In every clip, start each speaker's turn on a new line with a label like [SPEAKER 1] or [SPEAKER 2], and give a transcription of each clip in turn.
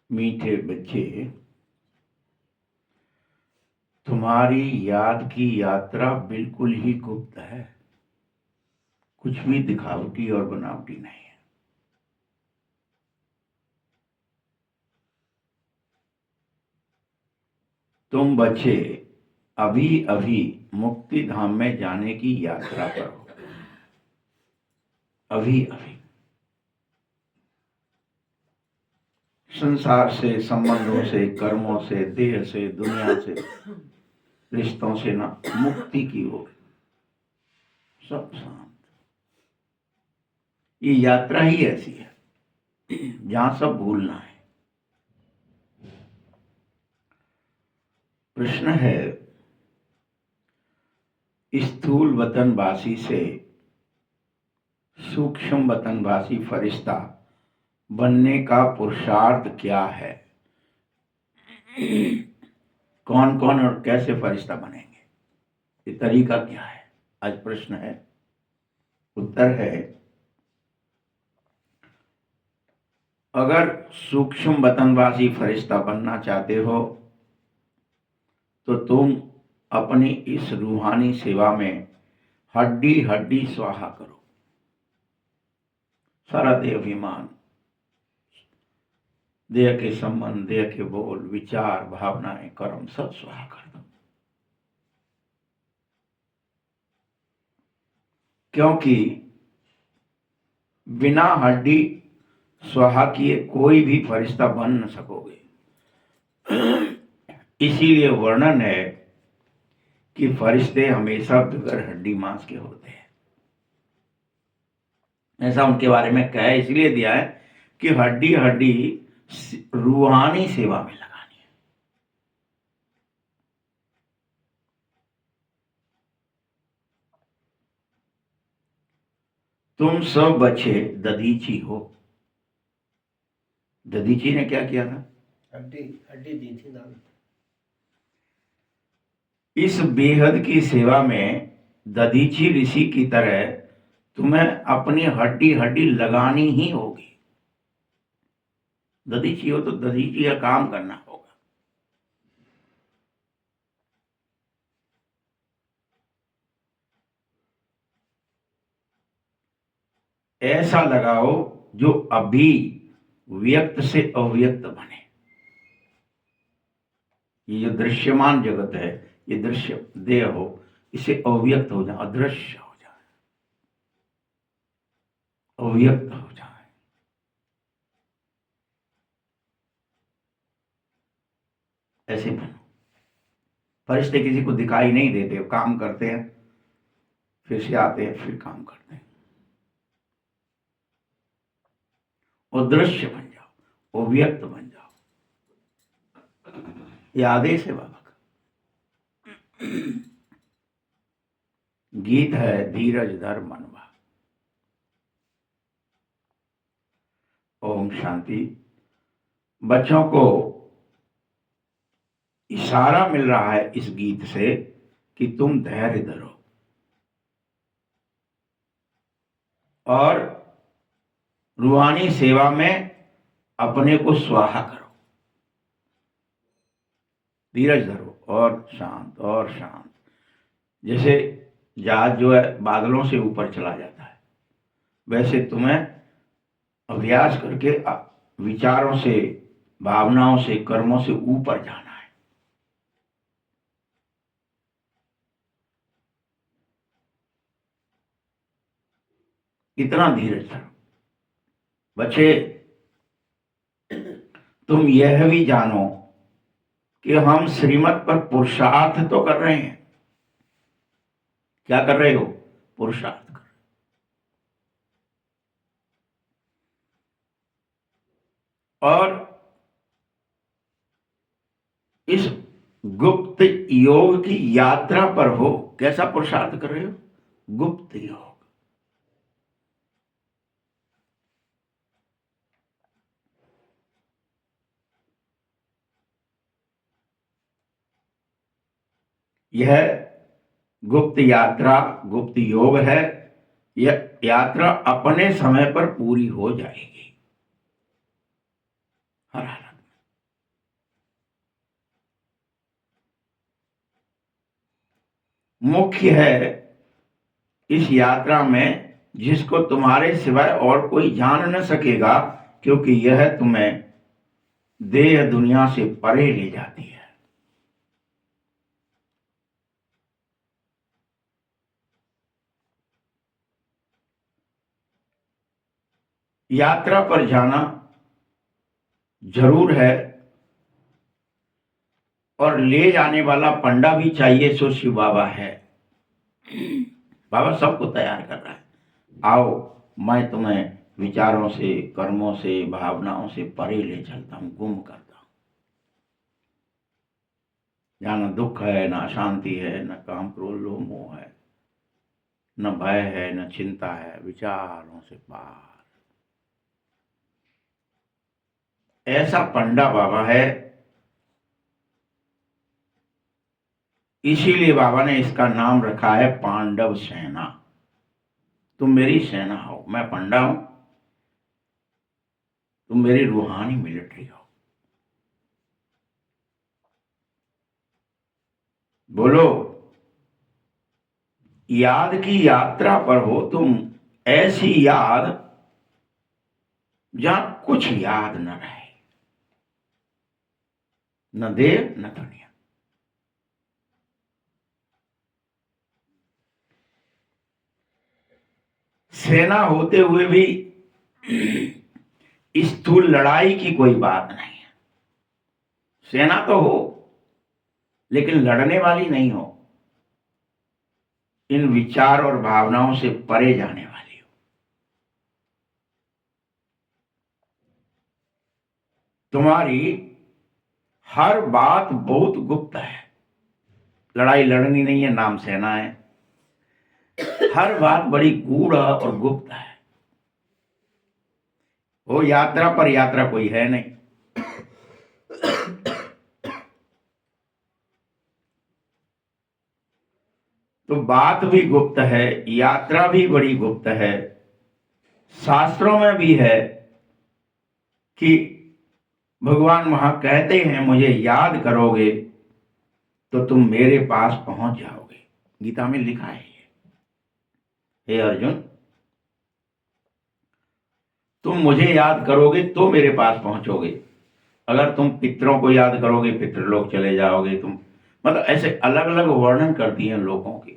[SPEAKER 1] मीठे बच्चे, तुम्हारी याद की यात्रा बिल्कुल ही गुप्त है, कुछ भी दिखावटी और बनावटी नहीं है। तुम बच्चे अभी अभी मुक्ति धाम में जाने की यात्रा पर हो। अभी अभी संसार से, संबंधों से, कर्मों से, देह से, दुनिया से, रिश्तों से ना मुक्ति की ओर सब शांत। ये यात्रा ही ऐसी है जहां सब भूलना है। प्रश्न है, स्थूल वतनवासी से सूक्ष्म वतनवासी फरिश्ता बनने का पुरुषार्थ क्या है? कौन कौन और कैसे फरिश्ता बनेंगे? ये तरीका क्या है? आज प्रश्न है। उत्तर है, अगर सूक्ष्म वतनवासी फरिश्ता बनना चाहते हो तो तुम अपनी इस रूहानी सेवा में हड्डी हड्डी स्वाहा करो। सारा देह अभिमान, देह के संबंध, देह के बोल, विचार, भावनाएं, कर्म सब स्वाहा कर दो। क्योंकि बिना हड्डी स्वाहा किए कोई भी फरिश्ता बन न सकोगे। इसीलिए वर्णन है कि फरिश्ते हमेशा बगैर हड्डी मांस के होते हैं। ऐसा उनके बारे में कहा है, इसलिए दिया है कि हड्डी हड्डी रूहानी सेवा में लगानी है। तुम सब बच्चे दधीची हो। दधीची ने क्या किया था?
[SPEAKER 2] हड्डी हड्डी दी थी दान।
[SPEAKER 1] इस बेहद की सेवा में दधीची ऋषि की तरह तुम्हें अपनी हड्डी हड्डी लगानी ही होगी। दधीची हो तो दधीची का काम करना होगा। ऐसा लगाओ जो अभी व्यक्त से अव्यक्त बने। ये जो दृश्यमान जगत है, ये दृश्य देह हो, इसे अव्यक्त हो जाए, अदृश्य हो जाए, अव्यक्त हो जाए। ऐसे बनो। फरिश्ते किसी को दिखाई नहीं देते, काम करते हैं, फिर से आते हैं, फिर काम करते हैं। अदृश्य बन जाओ, अव्यक्त बन जाओ। ये आदेश है बाबा का। गीत है, धीरज धर मनवा। ओम शांति। बच्चों को इशारा मिल रहा है इस गीत से कि तुम धैर्य धरो और रूहानी सेवा में अपने को स्वाहा करो। धीरज धरो और शांत और शांत। जैसे जहाज जो है बादलों से ऊपर चला जाता है, वैसे तुम्हें अभ्यास करके विचारों से, भावनाओं से, कर्मों से ऊपर जाना है। इतना धीरज धरो। बच्चे, तुम यह भी जानो कि हम श्रीमत पर पुरुषार्थ तो कर रहे हैं। क्या कर रहे हो? पुरुषार्थ कर। और इस गुप्त योग की यात्रा पर हो। कैसा पुरुषार्थ कर रहे हो? गुप्त योग। यह गुप्त यात्रा, गुप्त योग है यह यात्रा अपने समय पर पूरी हो जाएगी हर हालत में। मुख्य है इस यात्रा में जिसको तुम्हारे सिवाय और कोई जान न सकेगा, क्योंकि यह तुम्हें देह दुनिया से परे ले जाती है। यात्रा पर जाना जरूर है और ले जाने वाला पंडा भी चाहिए, सो शिव बाबा है। बाबा सबको तैयार कर रहा है, आओ मैं तुम्हें विचारों से, कर्मों से, भावनाओं से परे ले चलता हूं, गुम करता हूं। जहां न दुख है, न अशांति है, न काम क्रोध लोभ मोह है, न भय है, न चिंता है, विचारों से पार। ऐसा पंडा बाबा है। इसीलिए बाबा ने इसका नाम रखा है पांडव सेना। तुम मेरी सेना हो, मैं पंडा हूं, तुम मेरी रूहानी मिलिट्री हो। बोलो, याद की यात्रा पर हो तुम, ऐसी याद जहां कुछ याद न रहे, न देव न दुनिया। सेना होते हुए भी स्थूल लड़ाई की कोई बात नहीं है। सेना तो हो, लेकिन लड़ने वाली नहीं हो, इन विचार और भावनाओं से परे जाने वाली हो। तुम्हारी हर बात बहुत गुप्त है। लड़ाई लड़नी नहीं है, नाम सेना है। हर बात बड़ी गूढ़ और गुप्त है। वो यात्रा पर यात्रा कोई है नहीं। तो बात भी गुप्त है, यात्रा भी बड़ी गुप्त है। शास्त्रों में भी है कि भगवान वहां कहते हैं, मुझे याद करोगे तो तुम मेरे पास पहुंच जाओगे। गीता में लिखा है ये, हे अर्जुन, तुम मुझे याद करोगे तो मेरे पास पहुंचोगे। अगर तुम पितरों को याद करोगे, पितृलोक चले जाओगे तुम। मतलब ऐसे अलग अलग वर्णन करती हैं लोगों की।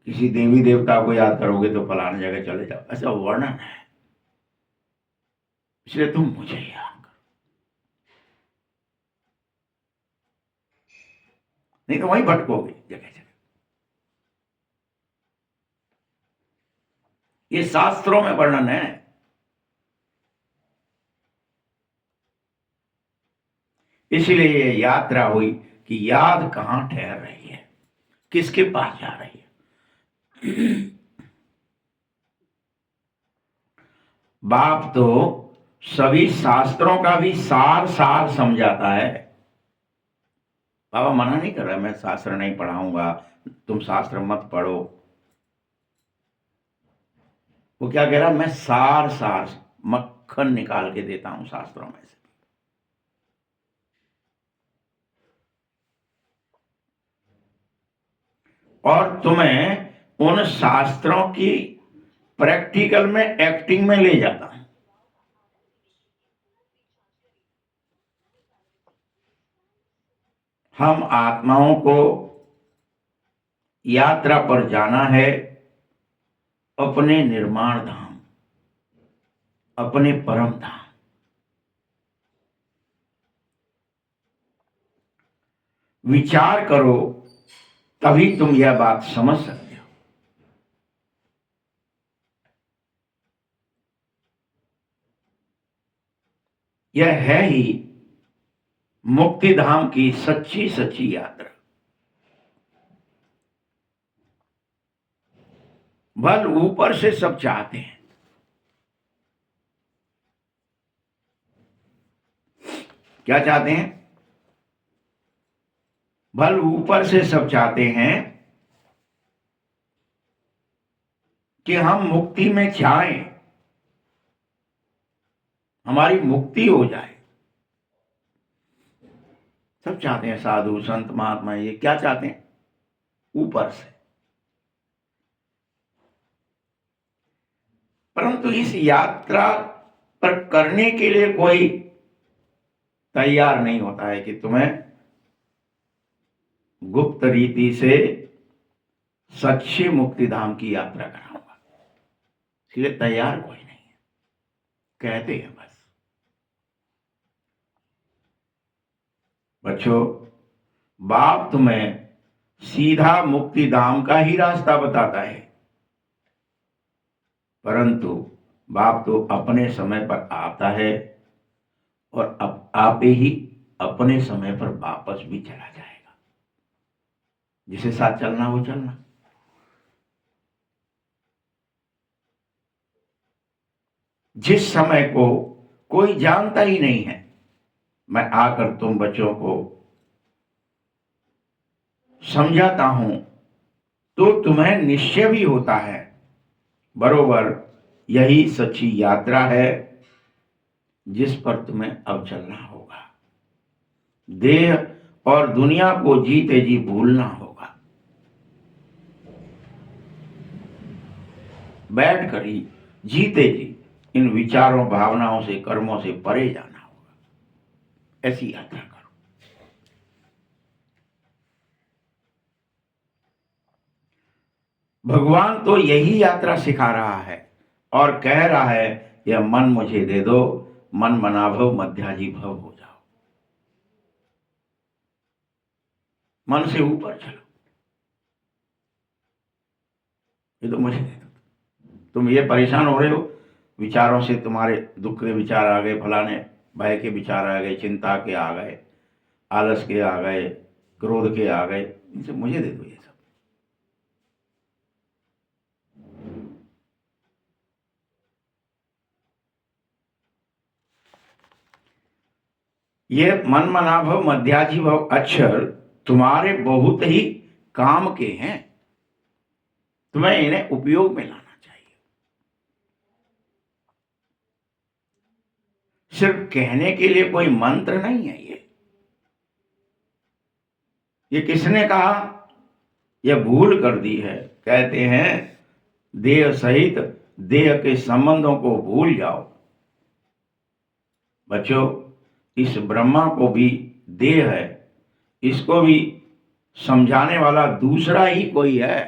[SPEAKER 1] किसी देवी देवता को याद करोगे तो फलाने जगह चले जाओ, ऐसा वर्णन है। इसलिए तुम मुझे याद करो, नहीं तो वहीं भटकोगे जगह जगह। ये शास्त्रों में वर्णन है। इसलिए ये यात्रा हुई कि याद कहां ठहर रही है, किसके पास जा रही है। बाप तो सभी शास्त्रों का भी सार सार समझाता है। बाबा मना नहीं कर रहा, मैं शास्त्र नहीं पढ़ाऊंगा, तुम शास्त्र मत पढ़ो। वो क्या कह रहा, मैं सार सार मक्खन निकाल के देता हूं शास्त्रों में से। और तुम्हें उन शास्त्रों की प्रैक्टिकल में, एक्टिंग में ले जाता हूं। हम आत्माओं को यात्रा पर जाना है अपने निर्माण धाम, अपने परम धाम। विचार करो, तभी तुम यह बात समझ सकते हो। यह है ही मुक्ति धाम की सच्ची सच्ची यात्रा। बल ऊपर से सब चाहते हैं, क्या चाहते हैं? बल ऊपर से सब चाहते हैं कि हम मुक्ति में जाएं, हमारी मुक्ति हो जाए। सब चाहते हैं, साधु संत महात्मा, ये क्या चाहते हैं? ऊपर से। परंतु इस यात्रा पर करने के लिए कोई तैयार नहीं होता है कि तुम्हें गुप्त रीति से सच्चे मुक्तिधाम की यात्रा कराऊंगा। इसलिए तैयार कोई नहीं है, कहते हैं बस। बच्चों, बाप तुम्हें सीधा मुक्तिधाम का ही रास्ता बताता है, परंतु बाप तो अपने समय पर आता है और अब आप ही अपने समय पर वापस भी चला जाएगा। जिसे साथ चलना हो चलना। जिस समय को कोई जानता ही नहीं है, मैं आकर तुम बच्चों को समझाता हूं तो तुम्हें निश्चय भी होता है बरोबर यही सच्ची यात्रा है जिस पर तुम्हें अब चलना होगा। देह और दुनिया को जीते जी भूलना होगा, बैठ कर ही जीते जी इन विचारों भावनाओं से कर्मों से परे जाना होगा। ऐसी यात्रा करो। भगवान तो यही यात्रा सिखा रहा है और कह रहा है, यह मन मुझे दे दो, मन मना भव मध्याजी भव हो जाओ। मन से ऊपर चलो, ये तो मुझे दे दो। तुम ये परेशान हो रहे हो विचारों से, तुम्हारे दुख के विचार आ गए, फलाने भय के विचार आ गए, चिंता के आ गए, आलस के आ गए, क्रोध के आ गए, इनसे मुझे दे दो ये सब। ये मन मना भव मध्याजी भव अक्षर तुम्हारे बहुत ही काम के हैं, तुम्हें इन्हें उपयोग में लाना चाहिए। सिर्फ कहने के लिए कोई मंत्र नहीं है ये किसने कहा? यह भूल कर दी है। कहते हैं देह सहित देह के संबंधों को भूल जाओ। बच्चों, इस ब्रह्मा को भी देह है, इसको भी समझाने वाला दूसरा ही कोई है।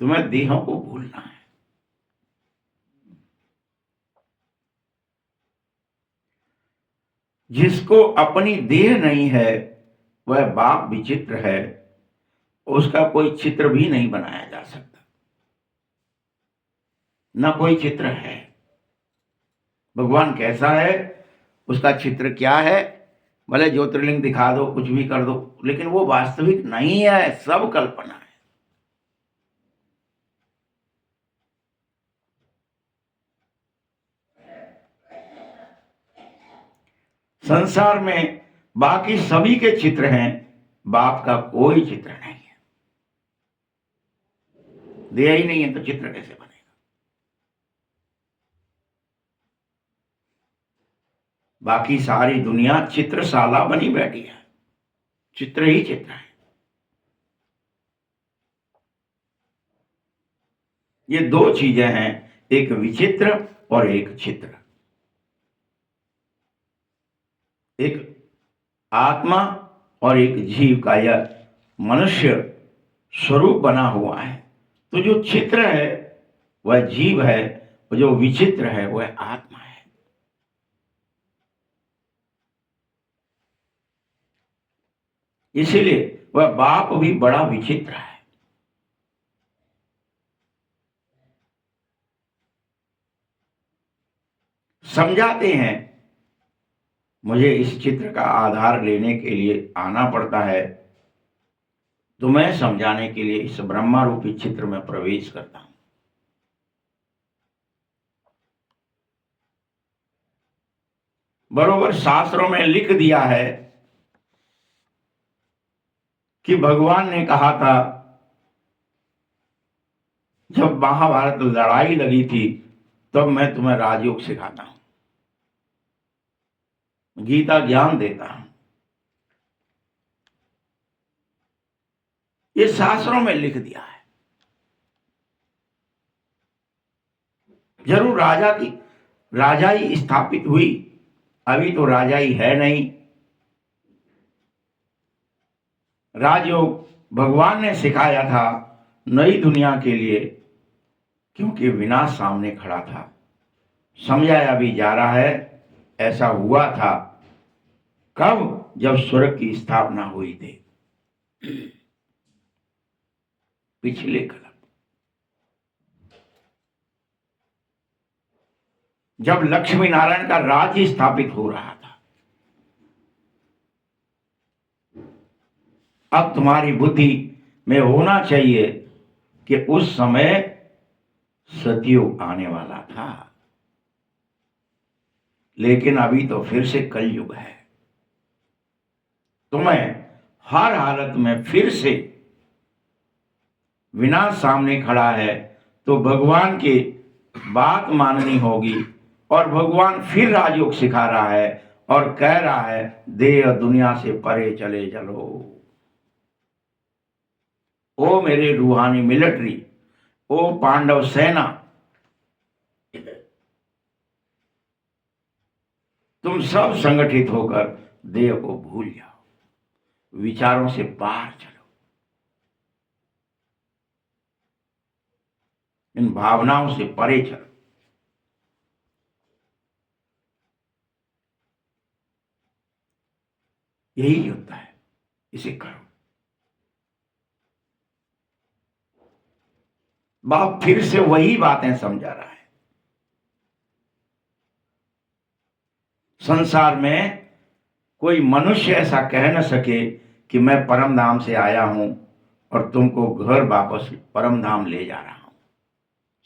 [SPEAKER 1] तुम्हें देहों को भूलना है। जिसको अपनी देह नहीं है वह बाप विचित्र है, उसका कोई चित्र भी नहीं बनाया जा सकता, न कोई चित्र है। भगवान कैसा है, उसका चित्र क्या है? भले ज्योतिर्लिंग दिखा दो, कुछ भी कर दो, लेकिन वो वास्तविक नहीं है, सब कल्पना है। संसार में बाकी सभी के चित्र हैं, बाप का कोई चित्र नहीं है। देह ही नहीं है तो चित्र कैसे बनेगा? बाकी सारी दुनिया चित्रशाला बनी बैठी है, चित्र ही चित्र है। ये दो चीजें हैं, एक विचित्र और एक चित्र। एक आत्मा और एक जीव का यह मनुष्य स्वरूप बना हुआ है। तो जो चित्र है वह जीव है, और जो विचित्र है वह आत्मा है। इसीलिए वह बाप भी बड़ा विचित्र है। समझाते हैं, मुझे इस चित्र का आधार लेने के लिए आना पड़ता है, तो मैं समझाने के लिए इस ब्रह्मा रूपी चित्र में प्रवेश करता हूं। बरोबर शास्त्रों में लिख दिया है कि भगवान ने कहा था जब महाभारत लड़ाई लगी थी तब मैं तुम्हें राजयोग सिखाता हूं, गीता ज्ञान देता हूं। ये शास्त्रों में लिख दिया है। जरूर राजाई स्थापित हुई, अभी तो राजाई है नहीं। राजयोग भगवान ने सिखाया था नई दुनिया के लिए, क्योंकि विनाश सामने खड़ा था। समझाया भी जा रहा है, ऐसा हुआ था कब? जब स्वर्ग की स्थापना हुई थी, पिछले कल्प, जब लक्ष्मी नारायण का राज्य स्थापित हो रहा था। अब तुम्हारी बुद्धि में होना चाहिए कि उस समय सतयुग आने वाला था, लेकिन अभी तो फिर से कलयुग है। तुम्हें हर हालत में फिर से विनाश सामने खड़ा है, तो भगवान की बात माननी होगी। और भगवान फिर राजयोग सिखा रहा है और कह रहा है, देह दुनिया से परे चले चलो। ओ मेरे रूहानी मिलिट्री, ओ पांडव सेना, तुम सब संगठित होकर देह को भूल जाओ, विचारों से पार चलो, इन भावनाओं से परे चलो। यही होता है, इसे करो। बाप फिर से वही बातें समझा रहा है। संसार में कोई मनुष्य ऐसा कह न सके कि मैं परम धाम से आया हूं और तुमको घर वापस परम धाम ले जा रहा हूं,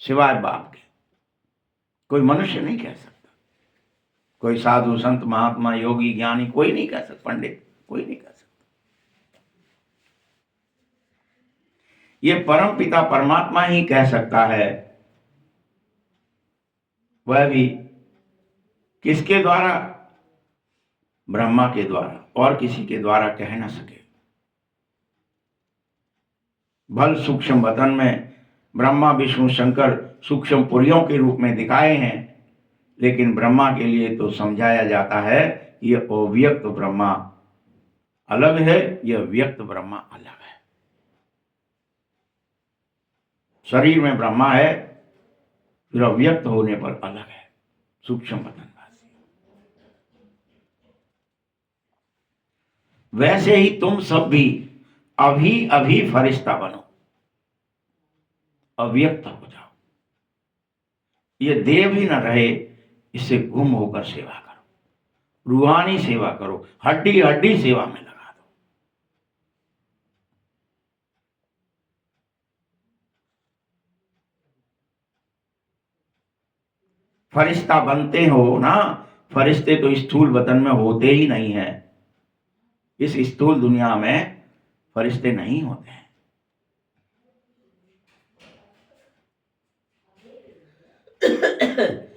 [SPEAKER 1] सिवाय बाप के। कोई मनुष्य नहीं कह सकता, कोई साधु संत महात्मा योगी ज्ञानी कोई नहीं कह सकता, पंडित कोई नहीं कह सकता। ये परम पिता परमात्मा ही कह सकता है, वह भी किसके द्वारा? ब्रह्मा के द्वारा, और किसी के द्वारा कह न सके। भल सूक्ष्म वतन में ब्रह्मा विष्णु शंकर सूक्ष्म पुरियों के रूप में दिखाए हैं, लेकिन ब्रह्मा के लिए तो समझाया जाता है ये अव्यक्त ब्रह्मा अलग है, यह व्यक्त ब्रह्मा अलग है। शरीर में ब्रह्मा है, फिर अव्यक्त होने पर अलग है, सूक्ष्म वतनवासी। वैसे ही तुम सब भी अभी अभी फरिश्ता बनो, अव्यक्त हो जाओ। ये देह भी न रहे, इससे गुम होकर सेवा करो, रूहानी सेवा करो, हड्डी हड्डी सेवा में लगा दो। फरिश्ता बनते हो ना, फरिश्ते तो स्थूल वतन में होते ही नहीं है। इस स्थूल दुनिया में फरिश्ते नहीं होते हैं।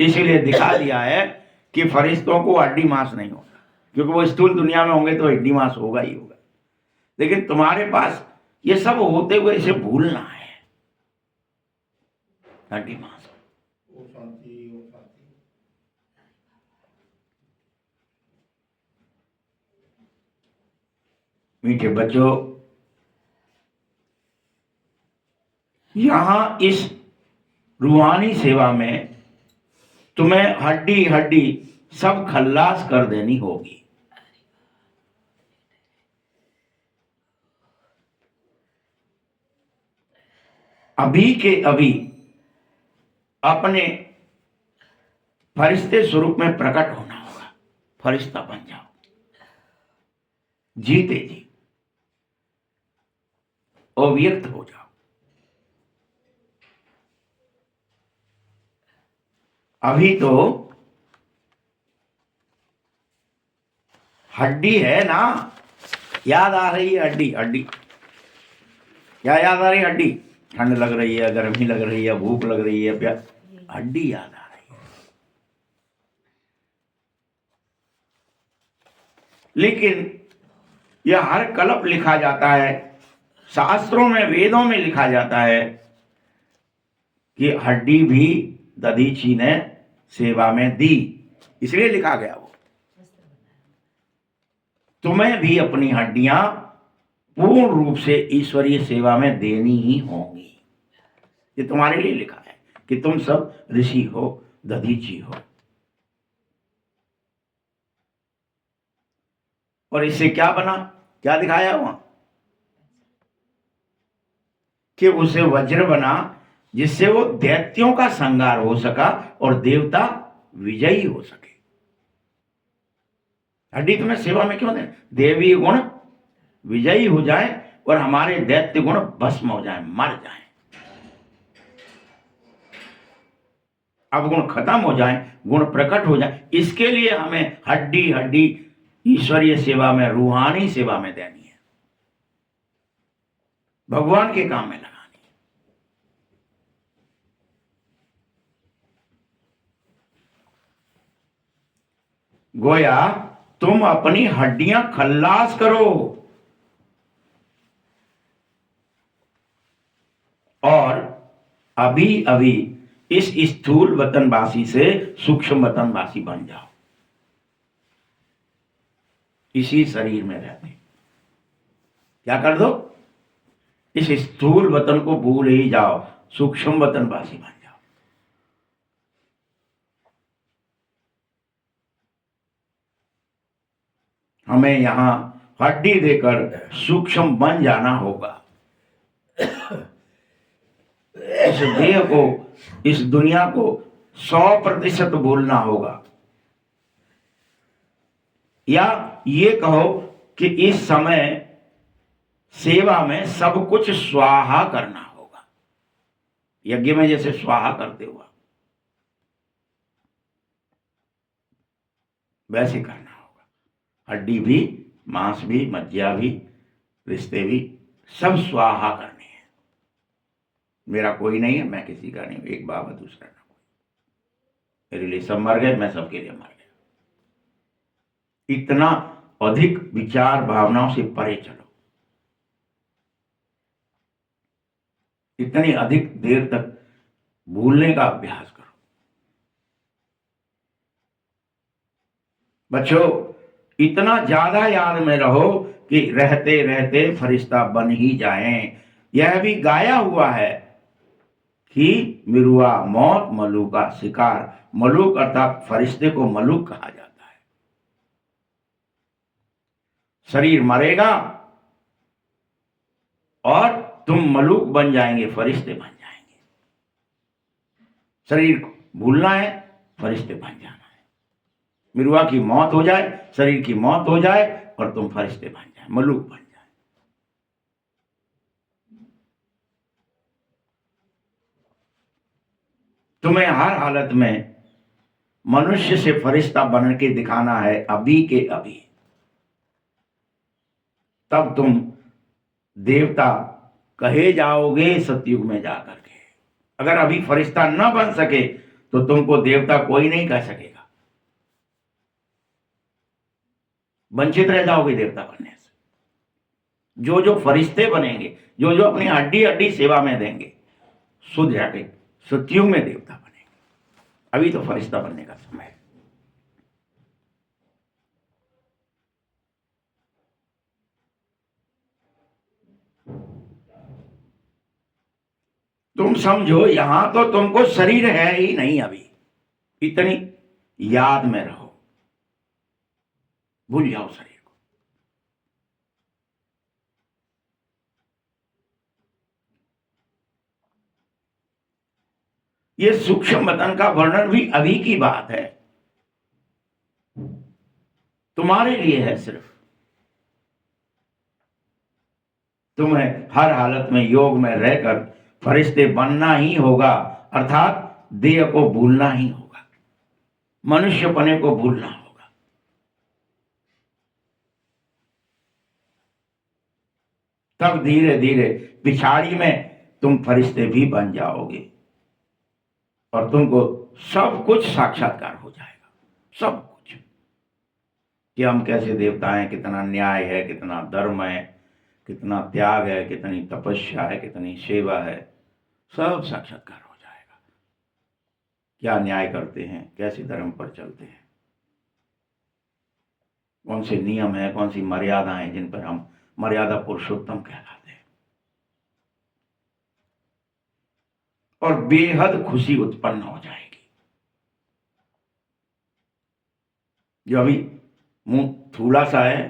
[SPEAKER 1] इसीलिए दिखा दिया है कि फरिश्तों को हड्डी मांस नहीं होगा, क्योंकि वो स्थूल दुनिया में होंगे तो हड्डी मांस होगा ही होगा। लेकिन तुम्हारे पास ये सब होते हुए इसे भूलना है, हड्डी मांस। मीठे बच्चों, यहां इस रूहानी सेवा में तुम्हें हड्डी हड्डी सब खल्लास कर देनी होगी। अभी के अभी अपने फरिश्ते स्वरूप में प्रकट होना होगा, फरिश्ता बन जाओ, जीते जी अव्यक्त हो जाओ। अभी तो हड्डी है ना, याद आ रही है हड्डी, हड्डी क्या याद आ रही? हड्डी, ठंड लग रही है, गर्मी लग रही है, भूख लग रही है, प्यास, हड्डी याद आ रही है। लेकिन यह हर कल्प लिखा जाता है, शास्त्रों में, वेदों में लिखा जाता है कि हड्डी भी दधीची ने सेवा में दी, इसलिए लिखा गया वो। तुम्हें भी अपनी हड्डियां पूर्ण रूप से ईश्वरीय सेवा में देनी ही होंगी। ये तुम्हारे लिए लिखा है कि तुम सब ऋषि हो, दधीची हो। और इससे क्या बना, क्या दिखाया वहां कि उसे वज्र बना, जिससे वो दैत्यों का संहार हो सका और देवता विजयी हो सके। हड्डी तुम्हें सेवा में क्यों दे? देवी गुण विजयी हो जाए और हमारे दैत्य गुण भस्म हो जाए, मर जाए, अवगुण खत्म हो जाए, गुण प्रकट हो जाए। इसके लिए हमें हड्डी हड्डी ईश्वरीय सेवा में, रूहानी सेवा में देनी है, भगवान के काम में लगानी है। गोया तुम अपनी हड्डियां खल्लास करो और अभी अभी इस स्थूल वतनवासी से सूक्ष्म वतनवासी बन जाओ, इसी शरीर में रहते। क्या कर दो? इस स्थूल वतन को भूल ही जाओ, सूक्ष्म वतनवासी बन जाओ। हमें यहां हड्डी देकर सूक्ष्म बन जाना होगा। इस देह को, इस दुनिया को 100% भूलना होगा, या ये कहो कि इस समय सेवा में सब कुछ स्वाहा करना होगा। यज्ञ में जैसे स्वाहा करते हुआ वैसे करना होगा। हड्डी भी, मांस भी, मज्जा भी, रिश्ते भी, सब स्वाहा करने हैं। मेरा कोई नहीं है, मैं किसी का नहीं हूं, एक बाबा दूसरा ना कोई। मेरे लिए सब मर गए, मैं सबके लिए मर गया। इतना अधिक विचार भावनाओं से परे चलो, इतनी अधिक देर तक भूलने का अभ्यास करो। बच्चों, इतना ज्यादा याद में रहो कि रहते रहते फरिश्ता बन ही जाएं। यह भी गाया हुआ है कि मिरुआ मौत मलूक का शिकार। मलूक अर्थात फरिश्ते को मलूक कहा जाता है। शरीर मरेगा और तुम मलूक बन जाएंगे, फरिश्ते बन जाएंगे। शरीर को भूलना है, फरिश्ते बन जाना है। मिरुआ की मौत हो जाए, शरीर की मौत हो जाए और तुम फरिश्ते बन जाए, मलूक बन जाए। तुम्हें हर हालत में मनुष्य से फरिश्ता बन के दिखाना है, अभी के अभी। तब तुम देवता कहे जाओगे सतयुग में जाकर के। अगर अभी फरिश्ता न बन सके तो तुमको देवता कोई नहीं कह सकेगा, वंचित रह जाओगे देवता बनने से। जो जो फरिश्ते बनेंगे, जो जो अपनी हड्डी हड्डी सेवा में देंगे, शुद्ध जाके सतयुग में देवता बनेंगे। अभी तो फरिश्ता बनने का समय है। तुम समझो, यहां तो तुमको शरीर है ही नहीं अभी, इतनी याद में रहो, भूल जाओ शरीर को। ये सूक्ष्म वतन का वर्णन भी अभी की बात है, तुम्हारे लिए है सिर्फ। तुम्हें हर हालत में योग में रहकर फरिश्ते बनना ही होगा, अर्थात देह को भूलना ही होगा, मनुष्यपने को भूलना होगा। तब धीरे धीरे पिछाड़ी में तुम फरिश्ते भी बन जाओगे और तुमको सब कुछ साक्षात्कार हो जाएगा, सब कुछ, कि हम कैसे देवता हैं, कितना न्याय है, कितना धर्म है, कितना त्याग है, कितनी तपस्या है, कितनी सेवा है, सब साक्षात्कार हो जाएगा। क्या न्याय करते हैं, कैसे धर्म पर चलते हैं, कौन से नियम है, कौन सी मर्यादाएं जिन पर हम मर्यादा पुरुषोत्तम कहलाते हैं। और बेहद खुशी उत्पन्न हो जाएगी। जो अभी मुंह थूला सा है,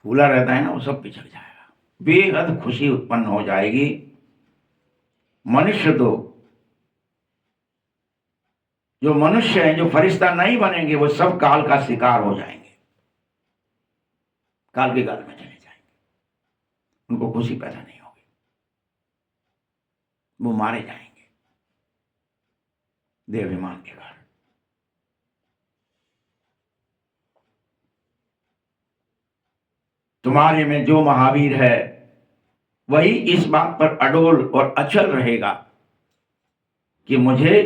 [SPEAKER 1] फूला रहता है ना, वो सब पिछड़ जाएगा। बेहद खुशी उत्पन्न हो जाएगी। मनुष्य तो, जो मनुष्य हैं, जो फरिश्ता नहीं बनेंगे, वो सब काल का शिकार हो जाएंगे, काल के गाल में चले जाएंगे। उनको खुशी पैदा नहीं होगी, वो मारे जाएंगे देहाभिमान के कारण। तुम्हारे में जो महावीर है वही इस बात पर अडोल और अचल रहेगा कि मुझे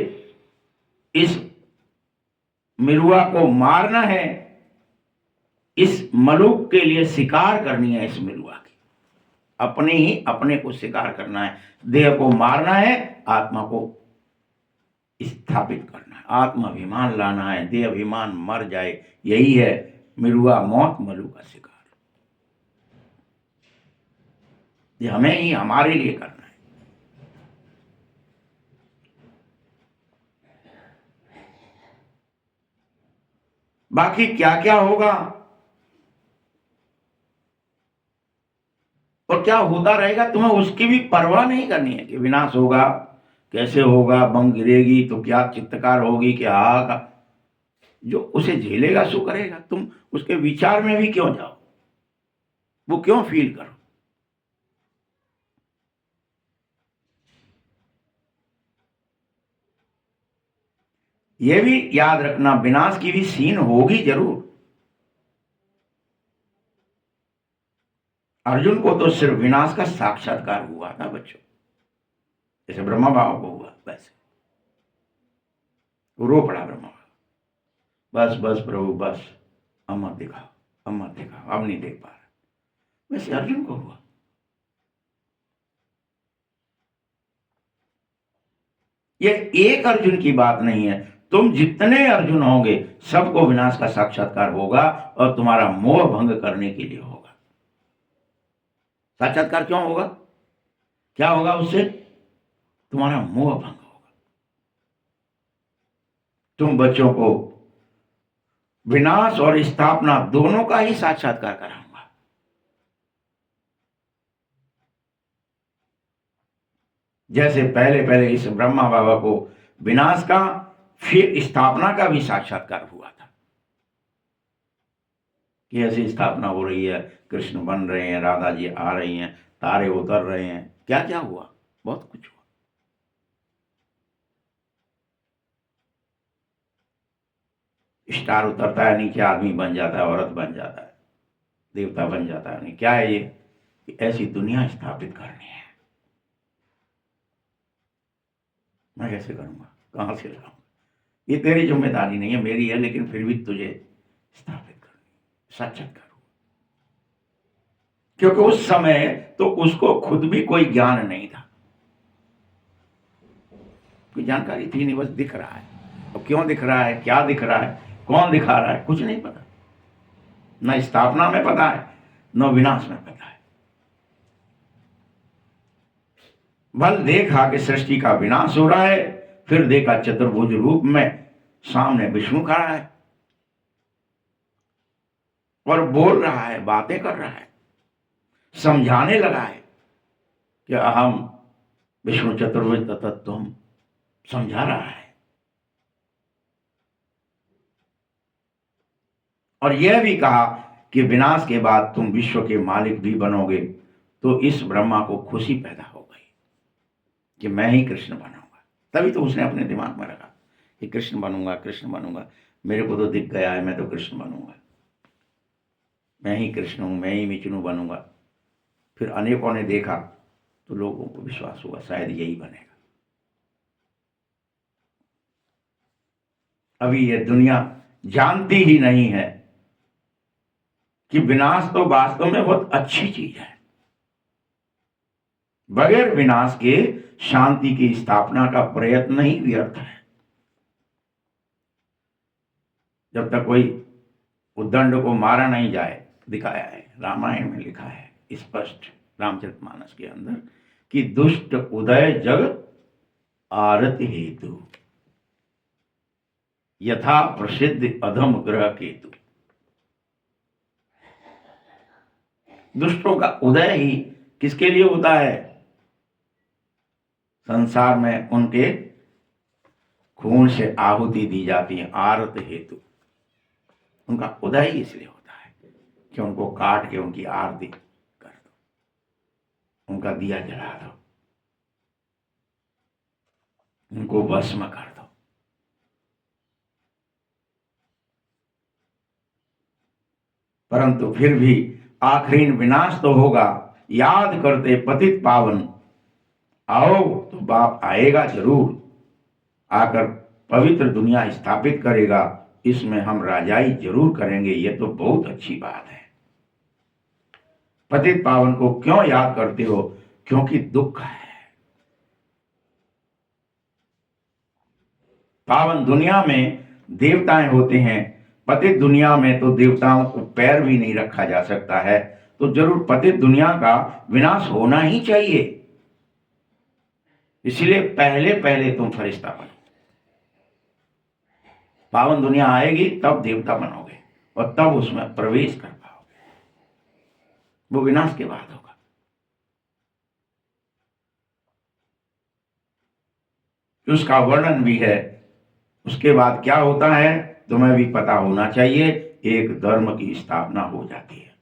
[SPEAKER 1] इस मिरुआ को मारना है, इस मलुक के लिए शिकार करनी है, इस मिरुआ की अपने ही अपने को शिकार करना है, देह को मारना है, आत्मा को स्थापित करना है, आत्माभिमान लाना है, देह अभिमान मर जाए। यही है मिरुआ मौत, मलु का शिकार। ये हमें ही हमारे लिए करना है। बाकी क्या क्या होगा और क्या होता रहेगा, तुम्हें उसकी भी परवाह नहीं करनी है कि विनाश होगा, कैसे होगा, बम गिरेगी तो क्या चित्तकार होगी, क्या हाहाकार। जो उसे झेलेगा सो करेगा। तुम उसके विचार में भी क्यों जाओ, वो क्यों फील करो। यह भी याद रखना, विनाश की भी सीन होगी जरूर। अर्जुन को तो सिर्फ विनाश का साक्षात्कार हुआ था बच्चों, जैसे ब्रह्मा बाबा को हुआ वैसे। रो पड़ा ब्रह्मा बाबा, बस बस प्रभु बस, अब मत दिखाओ, अब मत दिखाओ, अब नहीं देख पा रहा। वैसे अर्जुन को हुआ। ये एक अर्जुन की बात नहीं है, तुम जितने अर्जुन होंगे सबको विनाश का साक्षात्कार होगा और तुम्हारा मोह भंग करने के लिए होगा। साक्षात्कार क्यों होगा, क्या होगा उससे, तुम्हारा मोह भंग होगा। तुम बच्चों को विनाश और स्थापना दोनों का ही साक्षात्कार कराऊंगा। जैसे पहले पहले इस ब्रह्मा बाबा को विनाश का फिर स्थापना का भी साक्षात्कार हुआ था कि ऐसी स्थापना हो रही है, कृष्ण बन रहे हैं, राधा जी आ रही हैं, तारे उतर रहे हैं, क्या क्या हुआ, बहुत कुछ हुआ। स्टार उतरता है नीचे, आदमी बन जाता है, औरत बन जाता है, देवता बन जाता है। नहीं, क्या है ये, कि ऐसी दुनिया स्थापित करनी है। मैं कैसे करूंगा, कहां से लाऊंगा, ये तेरी जिम्मेदारी नहीं है, मेरी है, लेकिन फिर भी तुझे स्थापित करनी, साक्षात्कार। क्योंकि उस समय तो उसको खुद भी कोई ज्ञान नहीं था, कोई जानकारी थी नहीं, बस दिख रहा है। अब क्यों दिख रहा है, क्या दिख रहा है, कौन दिखा रहा है, कुछ नहीं पता। न स्थापना में पता है, न विनाश में पता है। बल देखा कि सृष्टि का विनाश हो रहा है, फिर देखा चतुर्भुज रूप में सामने विष्णु खड़ा है और बोल रहा है, बातें कर रहा है, समझाने लगा है कि अहम विष्णु चतुर्भुज तत्त्वम, समझा रहा है। और यह भी कहा कि विनाश के बाद तुम विश्व के मालिक भी बनोगे। तो इस ब्रह्मा को खुशी पैदा हो गई कि मैं ही कृष्ण बनूंगा। तभी तो उसने अपने दिमाग में रखा कि कृष्ण बनूंगा, कृष्ण बनूंगा, मेरे को तो दिख गया है, मैं तो कृष्ण बनूंगा, मैं ही कृष्ण हूं, मैं ही विष्णु बनूंगा। फिर अनेकों ने देखा तो लोगों को विश्वास होगा शायद यही बनेगा। अभी ये दुनिया जानती ही नहीं है कि विनाश तो वास्तव में बहुत अच्छी चीज है। बगैर विनाश के शांति की स्थापना का प्रयत्न ही व्यर्थ है। जब तक कोई उद्दंड को मारा नहीं जाए, दिखाया है, रामायण में लिखा है स्पष्ट, रामचरितमानस के अंदर, कि दुष्ट उदय जग आरत हेतु, यथा प्रसिद्ध अधम ग्रह केतु। दुष्टों का उदय ही किसके लिए होता है? संसार में उनके खून से आहुति दी जाती है, आरत हेतु। उनका उदय ही इसलिए होता है कि उनको काट के उनकी आरती कर दो, उनका दिया जला दो, उनको भस्म कर दो। परंतु फिर भी आखिरी विनाश तो होगा। याद करते पतित पावन, आओ तो बाप आएगा जरूर, आकर पवित्र दुनिया स्थापित करेगा, इसमें हम राजाई जरूर करेंगे। ये तो बहुत अच्छी बात है। पतित पावन को क्यों याद करते हो? क्योंकि दुख है। पावन दुनिया में देवताएं होते हैं, पतित दुनिया में तो देवताओं को पैर भी नहीं रखा जा सकता है। तो जरूर पतित दुनिया का विनाश होना ही चाहिए। इसलिए पहले पहले तुम फरिश्ता बनो। पावन दुनिया आएगी तब देवता बनोगे और तब उसमें प्रवेश कर पाओगे। वो विनाश के बाद होगा। उसका वर्णन भी है। उसके बाद क्या होता है तुम्हें भी पता होना चाहिए। एक धर्म की स्थापना हो जाती है।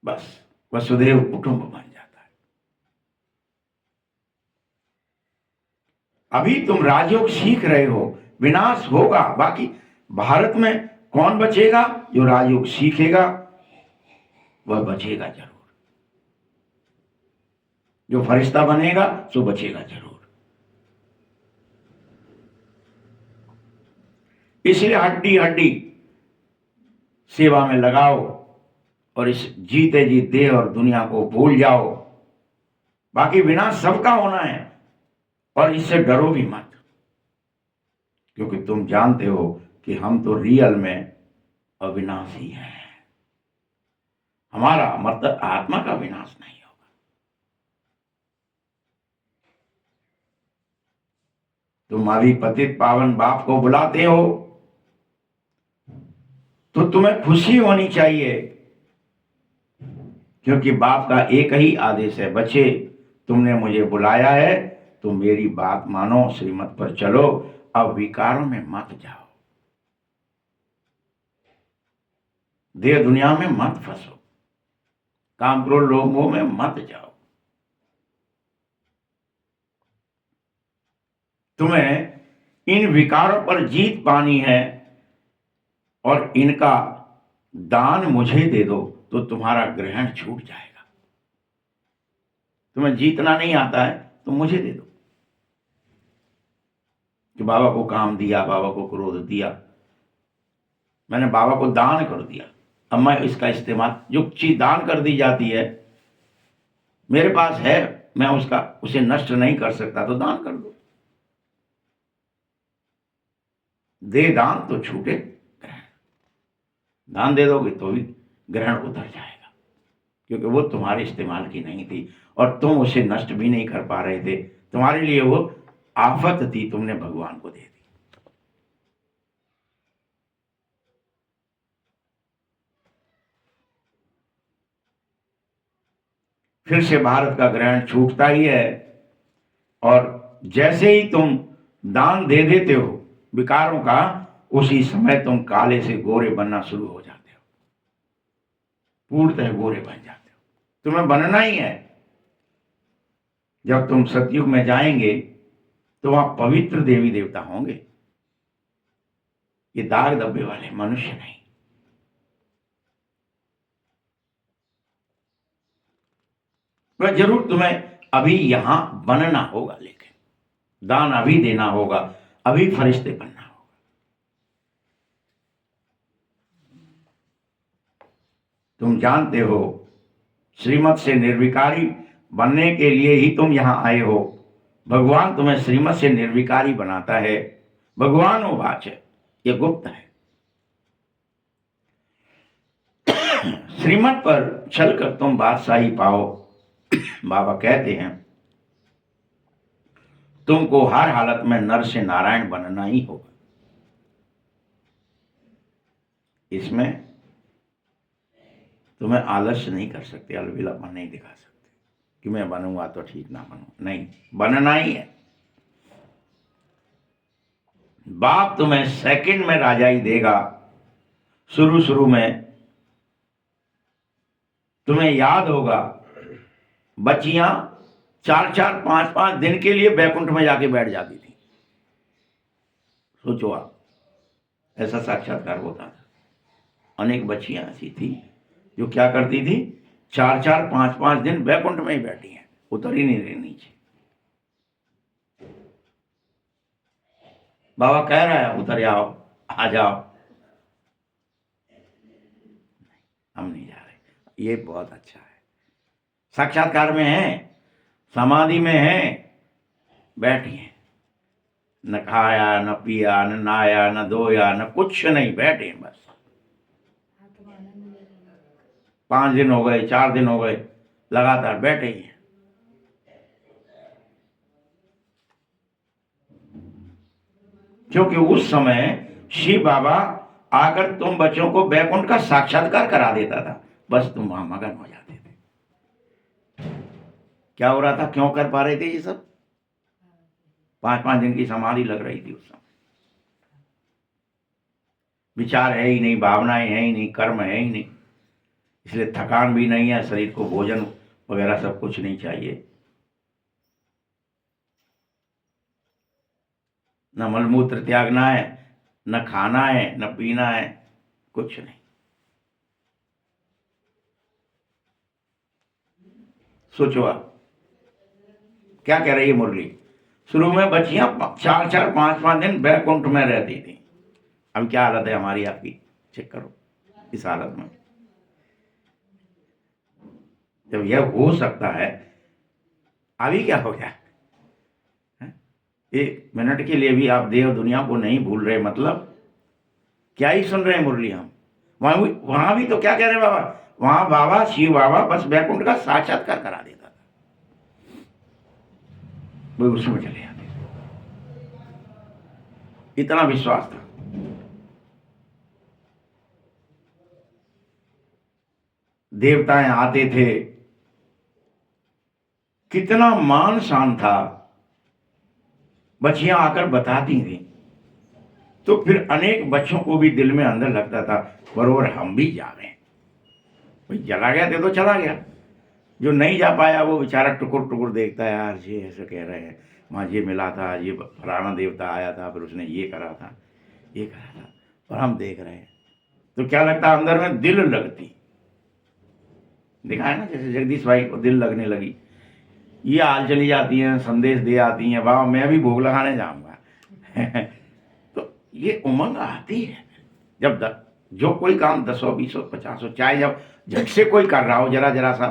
[SPEAKER 1] बस वसुदेव कुटुंब बन जाता है। अभी तुम राजयोग सीख रहे हो, विनाश होगा। बाकी भारत में कौन बचेगा? जो राजयोग सीखेगा वह बचेगा जरूर। जो फरिश्ता बनेगा सो बचेगा जरूर। इसलिए हड्डी हड्डी सेवा में लगाओ और इस जीते जी देह और दुनिया को भूल जाओ। बाकी विनाश सबका होना है और इससे डरो भी मत, क्योंकि तुम जानते हो कि हम तो रियल में अविनाशी हैं। हमारा मतलब आत्मा का विनाश नहीं होगा। तुम अभी पतित पावन बाप को बुलाते हो तो तुम्हें खुशी होनी चाहिए, क्योंकि बाप का एक ही आदेश है, बच्चे तुमने मुझे बुलाया है तो मेरी बात मानो, श्रीमत पर चलो, अब विकारों में मत जाओ, देह दुनिया में मत फंसो, काम क्रोध लोभ मोह में मत जाओ। तुम्हें इन विकारों पर जीत पानी है और इनका दान मुझे दे दो तो तुम्हारा ग्रहण छूट जाएगा। तुम्हें जीतना नहीं आता है तो मुझे दे दो। कि बाबा को काम दिया, बाबा को क्रोध दिया, मैंने बाबा को दान कर दिया, अब मैं इसका इस्तेमाल, जो चीज दान कर दी जाती है मेरे पास है, मैं उसे नष्ट नहीं कर सकता तो दान कर दो। दे दान तो छूटे ग्रहण। दान दे दोगे तो भी ग्रहण उतर जाएगा, क्योंकि वो तुम्हारे इस्तेमाल की नहीं थी और तुम उसे नष्ट भी नहीं कर पा रहे थे। तुम्हारे लिए वो आफत थी, तुमने भगवान को दे दी। फिर से भारत का ग्रहण छूटता ही है और जैसे ही तुम दान दे देते हो विकारों का, उसी समय तुम काले से गोरे बनना शुरू हो जाते हो, पूर्णतः गोरे बन जाते हो। तुम्हें बनना ही है। जब तुम सतयुग में जाएंगे तो वहां पवित्र देवी देवता होंगे, ये दाग धब्बे वाले मनुष्य नहीं। वह जरूर तुम्हें अभी यहां बनना होगा, लेकिन दान अभी देना होगा, अभी फरिश्ते बनना होगा। तुम जानते हो श्रीमत से निर्विकारी बनने के लिए ही तुम यहां आए हो। भगवान तुम्हें श्रीमत से निर्विकारी बनाता है। भगवान उवाच, ये गुप्त है। श्रीमत पर चलकर तुम बादशाही पाओ। बाबा कहते हैं तुमको हर हालत में नर से नारायण बनना ही होगा। इसमें तुम्हें आलस्य नहीं कर सकते, अलविलापन नहीं दिखा सकते कि मैं बनूंगा तो ठीक ना बनूं, नहीं, बनना ही है। बाप तुम्हें सेकंड में राजा ही देगा। शुरू शुरू में तुम्हें याद होगा बच्चियां 4-4, 5-5 दिन के लिए बैकुंठ में जाके बैठ जाती थी। सोचो आप, ऐसा साक्षात्कार होता था। अनेक बच्चियां ऐसी थी जो क्या करती थी, 4-4, 5-5 दिन बैकुंठ में ही बैठी हैं, उतर ही नहीं रही नीचे। बाबा कह रहा है उतर आओ, आ जाओ, हम नहीं जा रहे। ये बहुत अच्छा है। साक्षात्कार में है, समाधि में है, बैठिए, न खाया न पिया न नहाया न धोया न कुछ नहीं, बैठे बस। 5 दिन हो गए, 4 दिन हो गए, लगातार बैठे ही हैं। क्योंकि उस समय शिव बाबा आकर तुम बच्चों को बैकुंठ का साक्षात्कार करा देता था, बस तुम वहां मगन हो जाते थे। क्या हो रहा था, क्यों कर पा रहे थे ये सब? 5-5 दिन की समाधि लग रही थी उस समय। विचार है ही नहीं, भावनाएं है ही नहीं, कर्म है ही नहीं, इसलिए थकान भी नहीं है, शरीर को भोजन वगैरह सब कुछ नहीं चाहिए, न मलमूत्र त्यागना है, न खाना है, न पीना है, कुछ नहीं। सोचो आप क्या कह रही है मुरली। शुरू में बच्चियां 4-4, 5-5 दिन बैकुंठ में रहती थी। अब क्या हालत है हमारी आपकी, चेक करो। इस हालत में जब यह हो सकता है, अभी क्या हो गया? 1 मिनट के लिए भी आप देव दुनिया को नहीं भूल रहे, मतलब क्या ही सुन रहे हैं मुरली हम। वहां भी तो क्या कह रहे हैं बाबा, वहां बाबा शिव बाबा बस बैकुंठ का साक्षात्कार करा देता था, वो उसमें चले जाते थे। इतना विश्वास था। देवताएं आते थे, कितना मान शान था। बच्चियां आकर बताती थी तो फिर अनेक बच्चों को भी दिल में अंदर लगता था बरोबर हम भी जा रहे हैं। भाई चला गया तो चला गया, जो नहीं जा पाया वो बेचारा टुकुर टुकुर देखता है, यार ये ऐसे कह रहे हैं, वहाँ ये मिला था, ये फलाना देवता आया था, फिर उसने ये करा था, ये करा था, और हम देख रहे हैं। तो क्या लगता है अंदर में दिल लगती। देखा है ना, जैसे जगदीश भाई को दिल लगने लगी, ये हाल चली जाती हैं, संदेश दे आती हैं, वाह मैं भी भोग लगाने जाऊंगा। तो ये उमंग आती है जब जो कोई काम 10, 20, 50, चाहे जब झट से कोई कर रहा हो, जरा जरा सा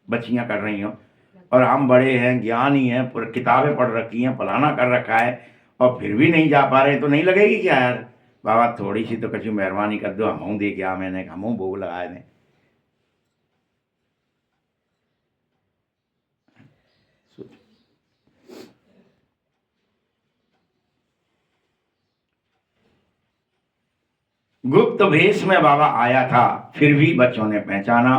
[SPEAKER 1] बच्चियां कर रही हो, और हम बड़े हैं, ज्ञानी हैं, पूरी किताबें पढ़ रखी हैं, फलाना कर रखा है, और फिर भी नहीं जा पा रहे, तो नहीं लगेगी क्या यार, बाबा थोड़ी सी तो कछु मेहरबानी कर दो, हमहूँ दे क्या, मैंने हमहूँ भोग लगाए दें। गुप्त भेष में बाबा आया था, फिर भी बच्चों ने पहचाना।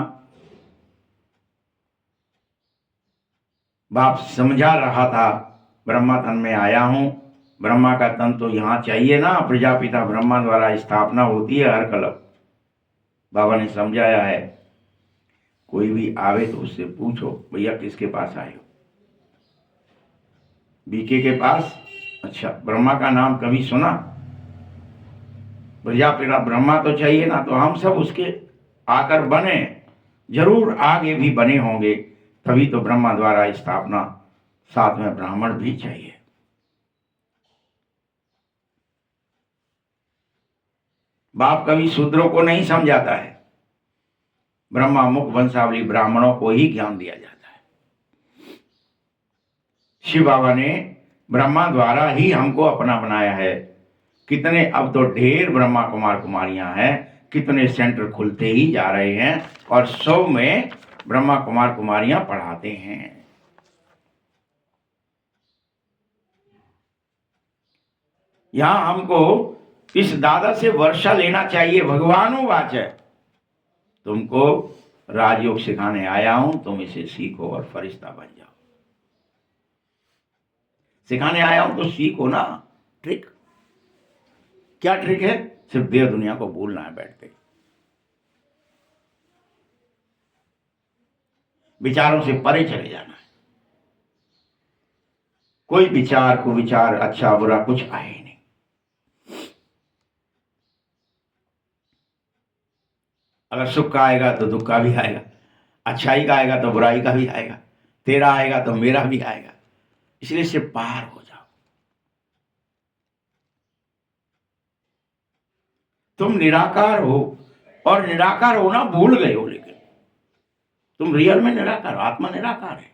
[SPEAKER 1] बाप समझा रहा था ब्रह्मा तन में आया हूं, ब्रह्मा का तन तो यहां चाहिए ना, प्रजापिता ब्रह्मा द्वारा स्थापना होती है हर कल्प। बाबा ने समझाया है, कोई भी आवे तो उससे पूछो भैया किसके पास आए हो, बीके के पास। अच्छा, ब्रह्मा का नाम कभी सुना? प्रजापिता ब्रह्मा तो चाहिए ना, तो हम सब उसके आकर बने, जरूर आगे भी बने होंगे, तभी तो ब्रह्मा द्वारा स्थापना, साथ में ब्राह्मण भी चाहिए। बाप कभी शूद्रों को नहीं समझाता है, ब्रह्मा मुख वंशावली ब्राह्मणों को ही ज्ञान दिया जाता है। शिव बाबा ने ब्रह्मा द्वारा ही हमको अपना बनाया है। कितने, अब तो ढेर ब्रह्मा कुमार कुमारियां हैं, कितने सेंटर खुलते ही जा रहे हैं और 100 में ब्रह्मा कुमार कुमारियां पढ़ाते हैं। यहां हमको इस दादा से वर्षा लेना चाहिए। भगवानुवाच है, तुमको राजयोग सिखाने आया हूं, तुम इसे सीखो और फरिश्ता बन जाओ। सिखाने आया हूं तो सीखो ना। ट्रिक क्या ट्रिक है? सिर्फ देह दुनिया को भूलना है, बैठते विचारों से परे चले जाना है। कोई विचार को विचार अच्छा बुरा कुछ आए ही नहीं। अगर सुख का आएगा तो दुख का भी आएगा, अच्छाई का आएगा तो बुराई का भी आएगा, तेरा आएगा तो मेरा भी आएगा। इसलिए से पार हो जाओ। तुम निराकार हो और निराकार होना भूल गए हो, लेकिन तुम रियल में निराकार हो। आत्मा निराकार है,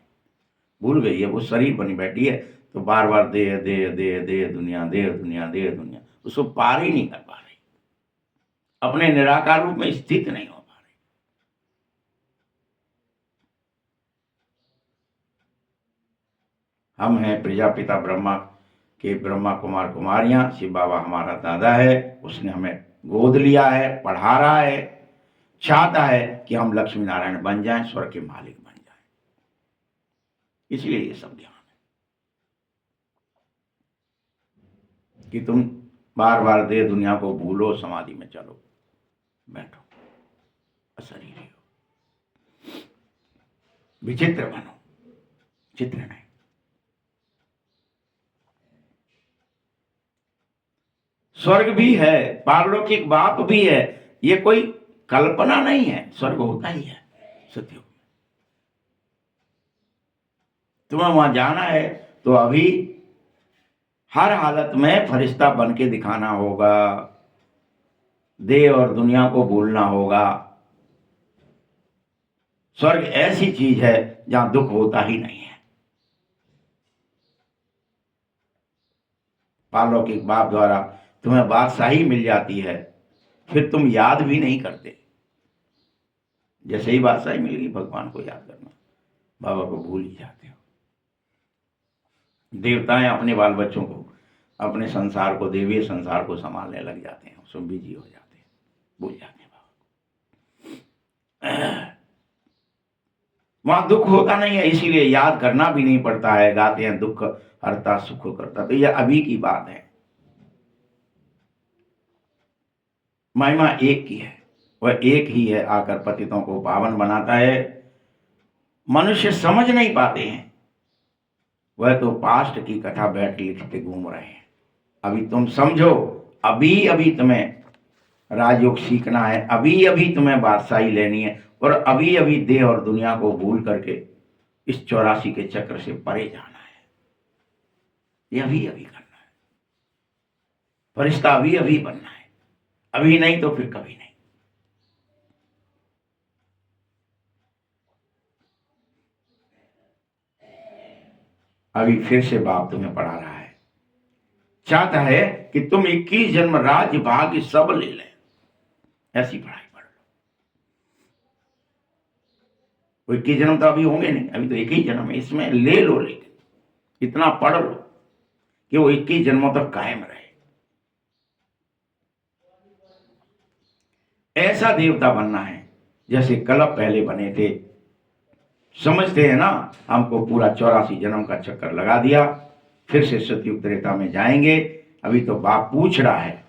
[SPEAKER 1] भूल गई है। वो शरीर बनी बैठी है तो बार बार देह देह देह देह दुनिया, देह दुनिया, देह दुनिया, उसको पार ही नहीं कर पा रही, अपने निराकार रूप में स्थित नहीं हो पा रही। हम हैं प्रजापिता ब्रह्मा के ब्रह्मा कुमार कुमारियां। शिव बाबा हमारा दादा है, उसने हमें गोद लिया है, पढ़ा रहा है, चाहता है कि हम लक्ष्मी नारायण बन जाएं, स्वर्ग के मालिक बन जाएं। इसलिए ये सब ध्यान है कि तुम बार बार देह दुनिया को भूलो, समाधि में चलो, बैठो, अशरीरी हो, विचित्र बनो, चित्र नहीं। स्वर्ग भी है, पारलौकिक बाप भी है, ये कोई कल्पना नहीं है, स्वर्ग होता ही है सत्युग में। तुम्हें वहां जाना है तो अभी हर हालत में फरिश्ता बन के दिखाना होगा, देह और दुनिया को भूलना होगा। स्वर्ग ऐसी चीज है जहां दुख होता ही नहीं है। पारलौकिक बाप द्वारा तुम्हें बादशाही मिल जाती है, फिर तुम याद भी नहीं करते। जैसे ही बादशाही मिल गई, भगवान को याद करना, बाबा को भूल ही जाते हो। देवताएं अपने बाल बच्चों को, अपने संसार को, देवीय संसार को संभालने लग जाते हैं, उसमें बिजी हो जाते हैं, भूल जाते हैं बाबा। वहां दुख होता नहीं है, इसीलिए याद करना भी नहीं पड़ता है। गाते हैं दुख हरता सुख करता, तो यह अभी की बात है। महिमा एक की है, वह एक ही है, आकर पतितों को पावन बनाता है। मनुष्य समझ नहीं पाते हैं, वह तो पास्ट की कथा बैठ लिखते घूम रहे हैं। अभी तुम समझो, अभी अभी तुम्हें राजयोग सीखना है, अभी अभी तुम्हें बादशाही लेनी है, और अभी अभी देह और दुनिया को भूल करके इस 84 के चक्र से परे जाना है। ये अभी अभी करना है, फरिश्ता अभी अभी बनना है। अभी नहीं तो फिर कभी नहीं। अभी फिर से बाप तुम्हें पढ़ा रहा है, चाहता है कि तुम 21 जन्म राज्य भाग्य सब ले लें। ऐसी पढ़ाई पढ़ लो। वो 21 जन्म तो अभी होंगे नहीं, अभी तो एक ही जन्म है, इसमें ले लो, लेकिन इतना पढ़ लो कि वो 21 जन्मों तक कायम रहे। ऐसा देवता बनना है जैसे कल्प पहले बने थे। समझते हैं ना, हमको पूरा 84 जन्म का चक्कर लगा दिया, फिर से सतयुग त्रेता में जाएंगे। अभी तो बाप पूछ रहा है,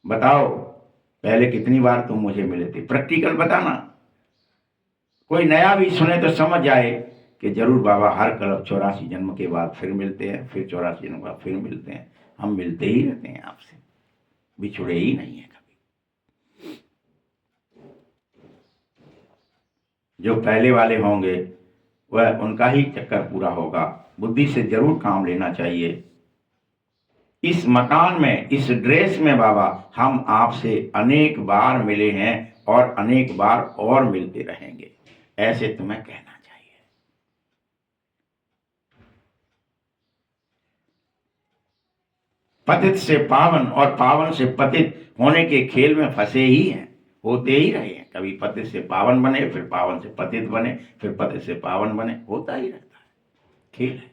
[SPEAKER 1] बताओ पहले कितनी बार तुम मुझे मिले थे, प्रैक्टिकल बताना। कोई नया भी सुने तो समझ जाए कि जरूर बाबा हर कल्प 84 जन्म के बाद फिर मिलते हैं, फिर 84 जन्म के बाद फिर मिलते हैं। हम मिलते ही रहते हैं आपसे, बिछुड़े ही नहीं है कभी। जो पहले वाले होंगे वह उनका ही चक्कर पूरा होगा। बुद्धि से जरूर काम लेना चाहिए। इस मकान में, इस ड्रेस में बाबा हम आपसे अनेक बार मिले हैं और अनेक बार और मिलते रहेंगे, ऐसे तुम्हें कहना चाहिए। पतित से पावन और पावन से पतित होने के खेल में फंसे ही हैं, होते ही रहे हैं। कभी पतित से पावन बने, फिर पावन से पतित बने, फिर पतित से पावन बने, होता ही रहता है, खेल है।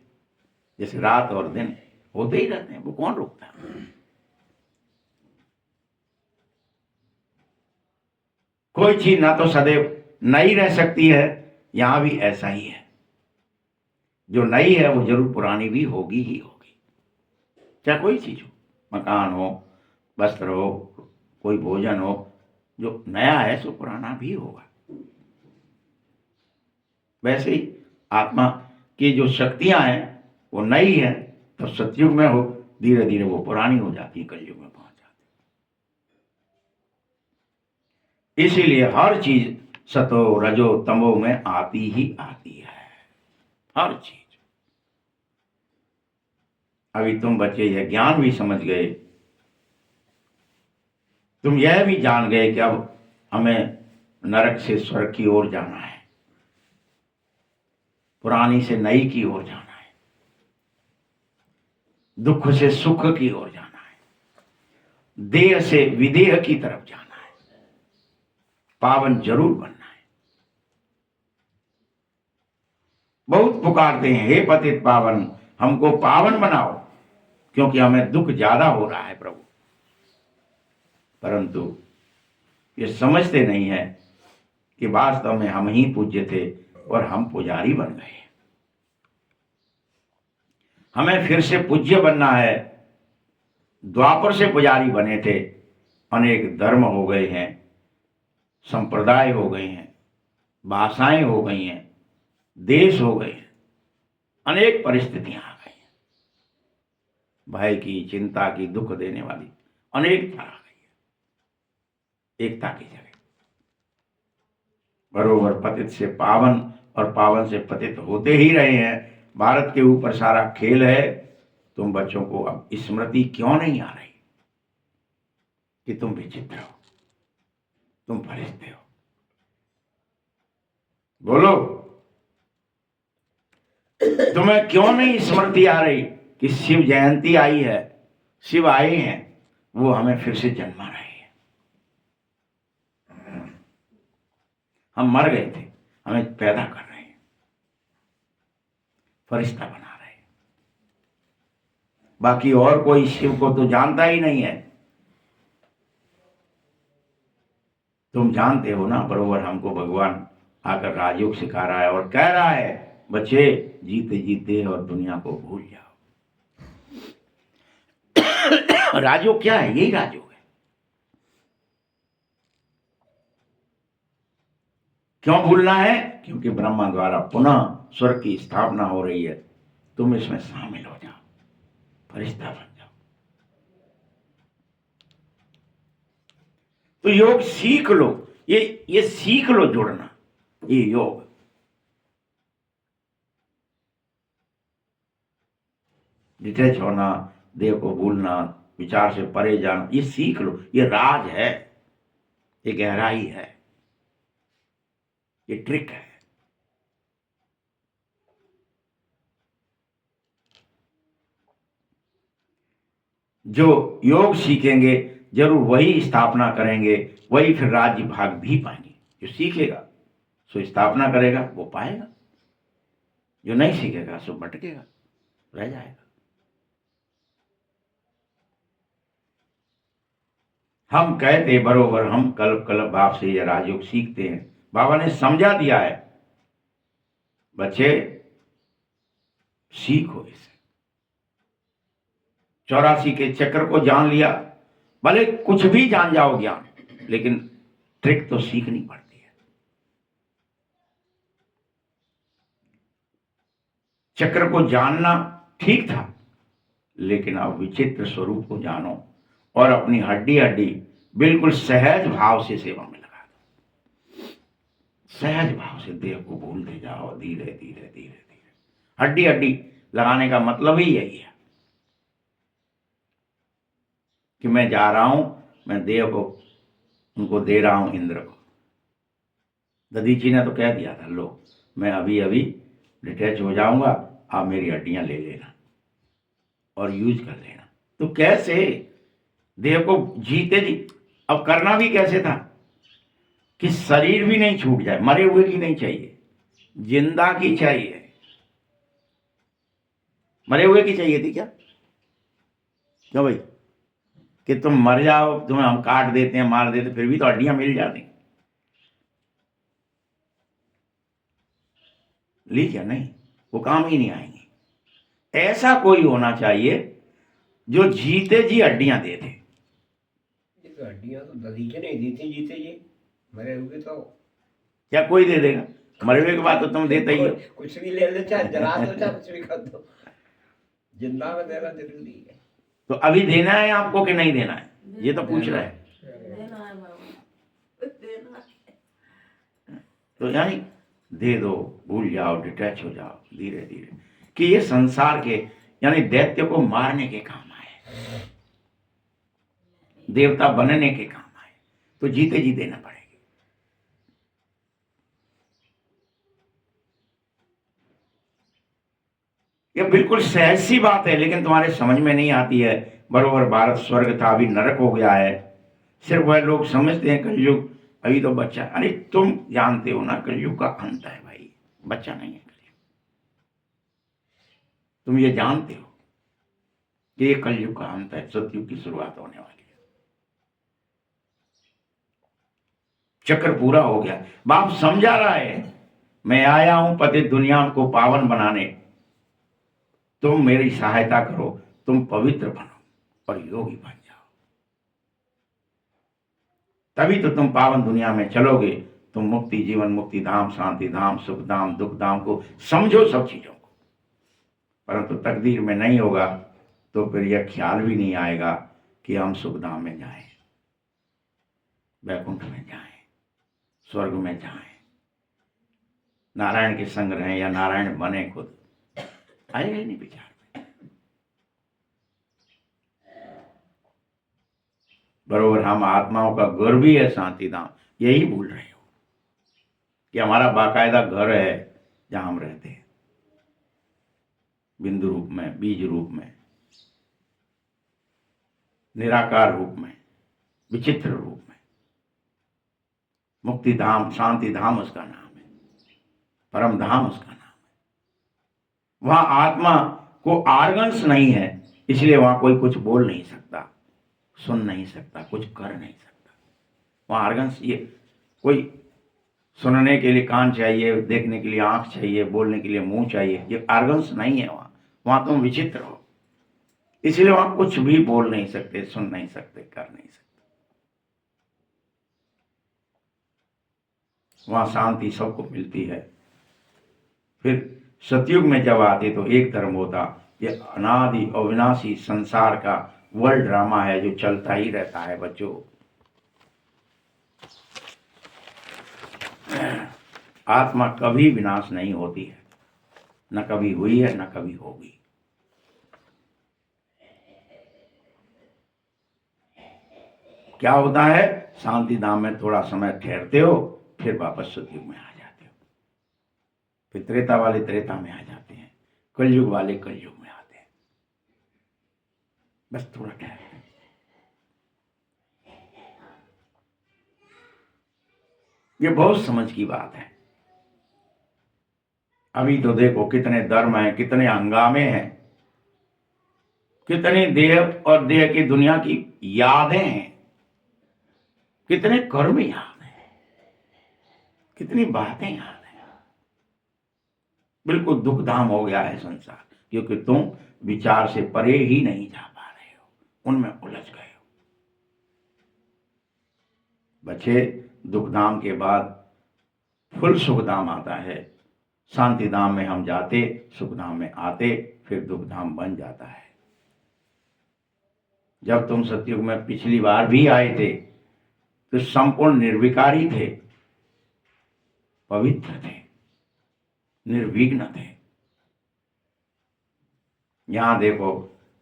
[SPEAKER 1] जैसे रात और दिन होते ही रहते हैं, वो कौन रोकता है। कोई चीज ना तो सदैव नई रह सकती है, यहां भी ऐसा ही है। जो नई है वो जरूर पुरानी भी होगी ही होगी, चाहे कोई चीज हो, मकान हो, वस्त्र हो, कोई भोजन हो, जो नया है सो पुराना भी होगा। वैसे ही आत्मा की जो शक्तियां हैं वो नई है, तो सतयुग में हो, धीरे धीरे वो पुरानी हो जाती है, कलयुग में पहुंच जाती है। इसीलिए हर चीज सतो रजो तमो में आती ही आती है, हर चीज। अभी तुम बच्चे यह ज्ञान भी समझ गए, तुम यह भी जान गए कि अब हमें नरक से स्वर्ग की ओर जाना है, पुरानी से नई की ओर जाना है, दुख से सुख की ओर जाना है, देह से विदेह की तरफ जाना है, पावन जरूर बनना है। बहुत पुकारते हैं, हे पतित पावन हमको पावन बनाओ, क्योंकि हमें दुख ज्यादा हो रहा है प्रभु। परंतु ये समझते नहीं है कि वास्तव में हम ही पूज्य थे और हम पुजारी बन गए। हमें फिर से पूज्य बनना है। द्वापर से पुजारी बने थे, अनेक धर्म हो गए हैं, संप्रदाय हो गए हैं, भाषाएं हो गई हैं, देश हो गए हैं, अनेक परिस्थितियां आ गई हैं, भय की, चिंता की, दुख देने वाली अनेकता आ गई है। एकता की जगह बरोबर पतित से पावन और पावन से पतित होते ही रहे हैं। भारत के ऊपर सारा खेल है। तुम बच्चों को अब स्मृति क्यों नहीं आ रही कि तुम विचित्र हो, तुम फरिश्ते हो? बोलो, तुम्हें क्यों नहीं स्मृति आ रही कि शिव जयंती आई है, शिव आए हैं, वो हमें फिर से जन्मा रहे हैं। हम मर गए थे, हमें पैदा कर रहे हैं, फरिश्ता बना रहे हैं। बाकी और कोई शिव को तो जानता ही नहीं है। तुम जानते हो ना, बरोबर हमको भगवान आकर राजयोग सिखा रहा है और कह रहा है, बच्चे जीते जीते और दुनिया को भूल जाओ। राजयोग क्या है? यही राजयोग है। क्यों भूलना है? क्योंकि ब्रह्मा द्वारा पुनः स्वर्ग की स्थापना हो रही है। तुम इसमें शामिल हो जाओ, फरिश्ता बन जाओ। तो योग सीख लो, ये सीख लो जुड़ना, ये योग। डिटैच होना, देह को भूलना, विचार से परे जाना, ये सीख लो। ये राज है, ये गहराई है, ये ट्रिक है। जो योग सीखेंगे जरूर वही स्थापना करेंगे, वही फिर राज्य भाग भी पाएंगे। जो सीखेगा सो स्थापना करेगा, वो पाएगा। जो नहीं सीखेगा सो भटकेगा, रह जाएगा। हम कहते बरोबर, हम कल्प कल्प बाप से ये राजयोग सीखते हैं। बाबा ने समझा दिया है, बच्चे सीखो इसे। 84 के चक्र को जान लिया, भले कुछ भी जान जाओ ज्ञान, लेकिन ट्रिक तो सीखनी पड़ती है। चक्र को जानना ठीक था, लेकिन अब विचित्र स्वरूप को जानो और अपनी हड्डी हड्डी बिल्कुल सहज भाव से सेवा में लगा दो। सहज भाव से देह को भूलते जाओ, धीरे धीरे धीरे धीरे। हड्डी हड्डी लगाने का मतलब ही यही है कि मैं जा रहा हूं, मैं देह को उनको दे रहा हूं, इंद्र को। दधीची ने तो कह दिया था, लो मैं अभी अभी डिटैच हो जाऊंगा, आप मेरी हड्डियां ले लेना और यूज कर लेना। तो कैसे देह को जीते जी, अब करना भी कैसे था कि शरीर भी नहीं छूट जाए, मरे हुए की नहीं चाहिए, जिंदा की चाहिए। मरे हुए की चाहिए थी क्या? क्यों भाई, कि तुम मर जाओ, तुम्हें हम काट देते हैं, मार देते, फिर भी तो हड्डियां मिल जाती। ली क्या? नहीं, वो काम ही नहीं आएंगी। ऐसा कोई होना चाहिए जो जीते जी हड्डियां दे दे।
[SPEAKER 2] ये तो हड्डियां तो दधीचे नहीं दी थी जीते जी, मरे हुए तो
[SPEAKER 1] क्या कोई दे देगा? मरे हुए के बाद तो तुम देते ही हो।
[SPEAKER 2] कुछ भी ले लो, चाहे जला दो, चाहे कुछ भी कर दो, जिंदा में देना जरूरी है।
[SPEAKER 1] तो अभी देना है आपको कि नहीं देना है, ये तो पूछ रहा है।
[SPEAKER 3] देना है बाबा, देना है।
[SPEAKER 1] तो यानी दे दो, भूल जाओ, डिटैच हो जाओ धीरे धीरे, कि ये संसार के यानी दैत्य को मारने के काम आए, देवता बनने के काम आए, तो जीते जी देना पड़ेगा। ये बिल्कुल सहज सी बात है, लेकिन तुम्हारे समझ में नहीं आती है। बरोबर भारत स्वर्ग था, अभी नरक हो गया है। सिर्फ वह लोग समझते हैं कलयुग अभी तो बच्चा। अरे तुम जानते हो ना कलयुग का अंत है भाई, बच्चा नहीं है कलयुग। तुम ये जानते हो कि ये कलयुग का अंत है, सतयुग की शुरुआत होने वाली है। चक्र पूरा हो गया। बाप समझा रहा है, मैं आया हूं पतित दुनिया को पावन बनाने, तुम मेरी सहायता करो, तुम पवित्र बनो और योगी बन जाओ, तभी तो तुम पावन दुनिया में चलोगे। तुम मुक्ति, जीवन मुक्ति धाम, शांति धाम, सुख धाम, दुख धाम को समझो, सब चीजों को। परंतु तकदीर में नहीं होगा तो फिर यह ख्याल भी नहीं आएगा कि हम सुख धाम में जाएं, वैकुंठ में जाएं, स्वर्ग में जाएं, नारायण के संग रहें या नारायण बने खुद। आएगा ही नहीं विचार में। बरोबर हम आत्माओं का घर भी है शांति धाम, यही भूल रहे हो कि हमारा बाकायदा घर है जहां हम रहते हैं, बिंदु रूप में, बीज रूप में, निराकार रूप में, विचित्र रूप में। मुक्ति धाम, शांति धाम उसका नाम है, परम धाम उसका नाम है। वहां आत्मा को आर्गन्स नहीं है, इसलिए वहां कोई कुछ बोल नहीं सकता, सुन नहीं सकता, कुछ कर नहीं सकता। वहां आर्गन्स, ये कोई सुनने के लिए कान चाहिए, देखने के लिए आंख चाहिए, बोलने के लिए मुंह चाहिए, ये आर्गन्स नहीं है वहां। वहां तुम विचित्र हो, इसलिए वहां कुछ भी बोल नहीं सकते, सुन नहीं सकते, कर नहीं सकते। वहां शांति सबको मिलती है। फिर सतयुग में जब आते तो एक धर्म होता। ये अनादि अविनाशी संसार का वर्ल्ड ड्रामा है जो चलता ही रहता है बच्चों। आत्मा कभी विनाश नहीं होती है, न कभी हुई है, न कभी होगी। क्या होता है, शांति धाम में थोड़ा समय ठहरते हो, फिर वापस सतयुग में आ जाते हो, फिर त्रेता वाले त्रेता में आ जाते हैं, कलयुग वाले कलयुग में आते हैं। बस थोड़ा ठहरते हैं। ये बहुत समझ की बात है। अभी तो देखो कितने धर्म हैं, कितने हंगामे हैं, कितनी देह और देह की दुनिया की यादें हैं, कितने कर्म याद हैं, कितनी बातें याद हैं। बिल्कुल दुखधाम हो गया है संसार, क्योंकि तुम विचार से परे ही नहीं जा पा रहे हो, उनमें उलझ गए हो। बच्चे, दुखधाम के बाद फुल सुखधाम आता है। शांति धाम में हम जाते, सुखधाम में आते, फिर दुखधाम बन जाता है। जब तुम सतयुग में पिछली बार भी आए थे तो संपूर्ण निर्विकारी थे, पवित्र थे, निर्विघ्न थे। यहां देखो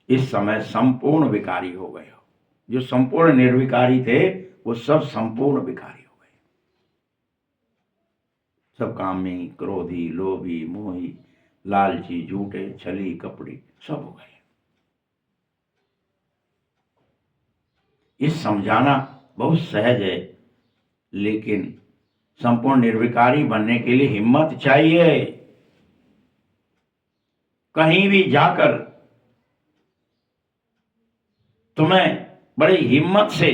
[SPEAKER 1] इस समय संपूर्ण विकारी हो गए हो। जो संपूर्ण निर्विकारी थे वो सब संपूर्ण विकारी हो गए। सब कामी, क्रोधी, लोभी, मोही, लालची, झूठे, छली, कपटी सब हो गए। इस समझाना बहुत सहज है, लेकिन संपूर्ण निर्विकारी बनने के लिए हिम्मत चाहिए। कहीं भी जाकर तुम्हें बड़ी हिम्मत से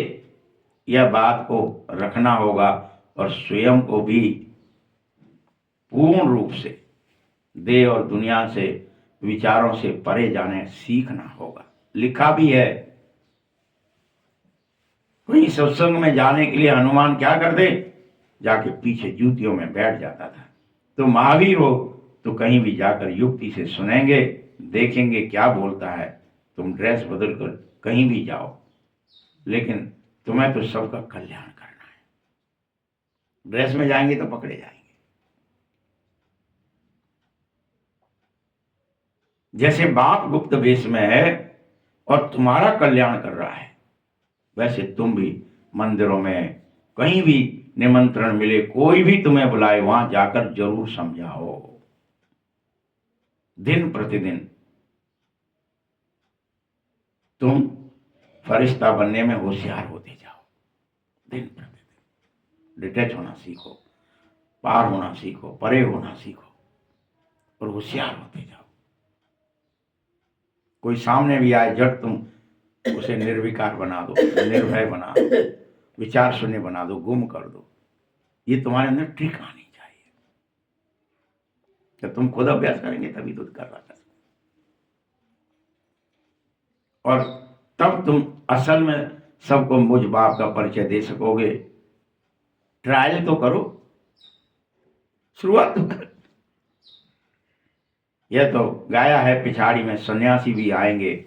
[SPEAKER 1] यह बात को रखना होगा और स्वयं को भी पूर्ण रूप से देह और दुनिया से, विचारों से परे जाने सीखना होगा। लिखा भी है, कोई सत्संग में जाने के लिए हनुमान क्या कर दे, जाके पीछे जूतियों में बैठ जाता था। तो महावीर हो तो कहीं भी जाकर युक्ति से सुनेंगे, देखेंगे क्या बोलता है। तुम ड्रेस बदल कर कहीं भी जाओ, लेकिन तुम्हें तो सबका कल्याण करना है। ड्रेस में जाएंगे तो पकड़े जाएंगे। जैसे बाप गुप्त वेश में है और तुम्हारा कल्याण कर रहा है, वैसे तुम भी मंदिरों में कहीं भी निमंत्रण मिले, कोई भी तुम्हें बुलाए, वहां जाकर जरूर समझाओ। दिन प्रतिदिन तुम फरिश्ता बनने में होशियार होते जाओ। दिन प्रतिदिन डिटैच होना सीखो, पार होना सीखो, परे होना सीखो और होशियार होते जाओ। कोई सामने भी आए, जब तुम उसे निर्विकार बना दो, निर्भय बना दो, विचार शून्य बना दो, गुम कर दो। ये तुम्हारे अंदर ट्रिक आनी चाहिए। जब तुम खुद अभ्यास करेंगे तभी तो कर रहा था। और तब तुम असल में सबको मुझ बाप का परिचय दे सकोगे। ट्रायल तो करो, शुरुआत तो करो। यह तो गाया है पिछाड़ी में, सन्यासी भी आएंगे,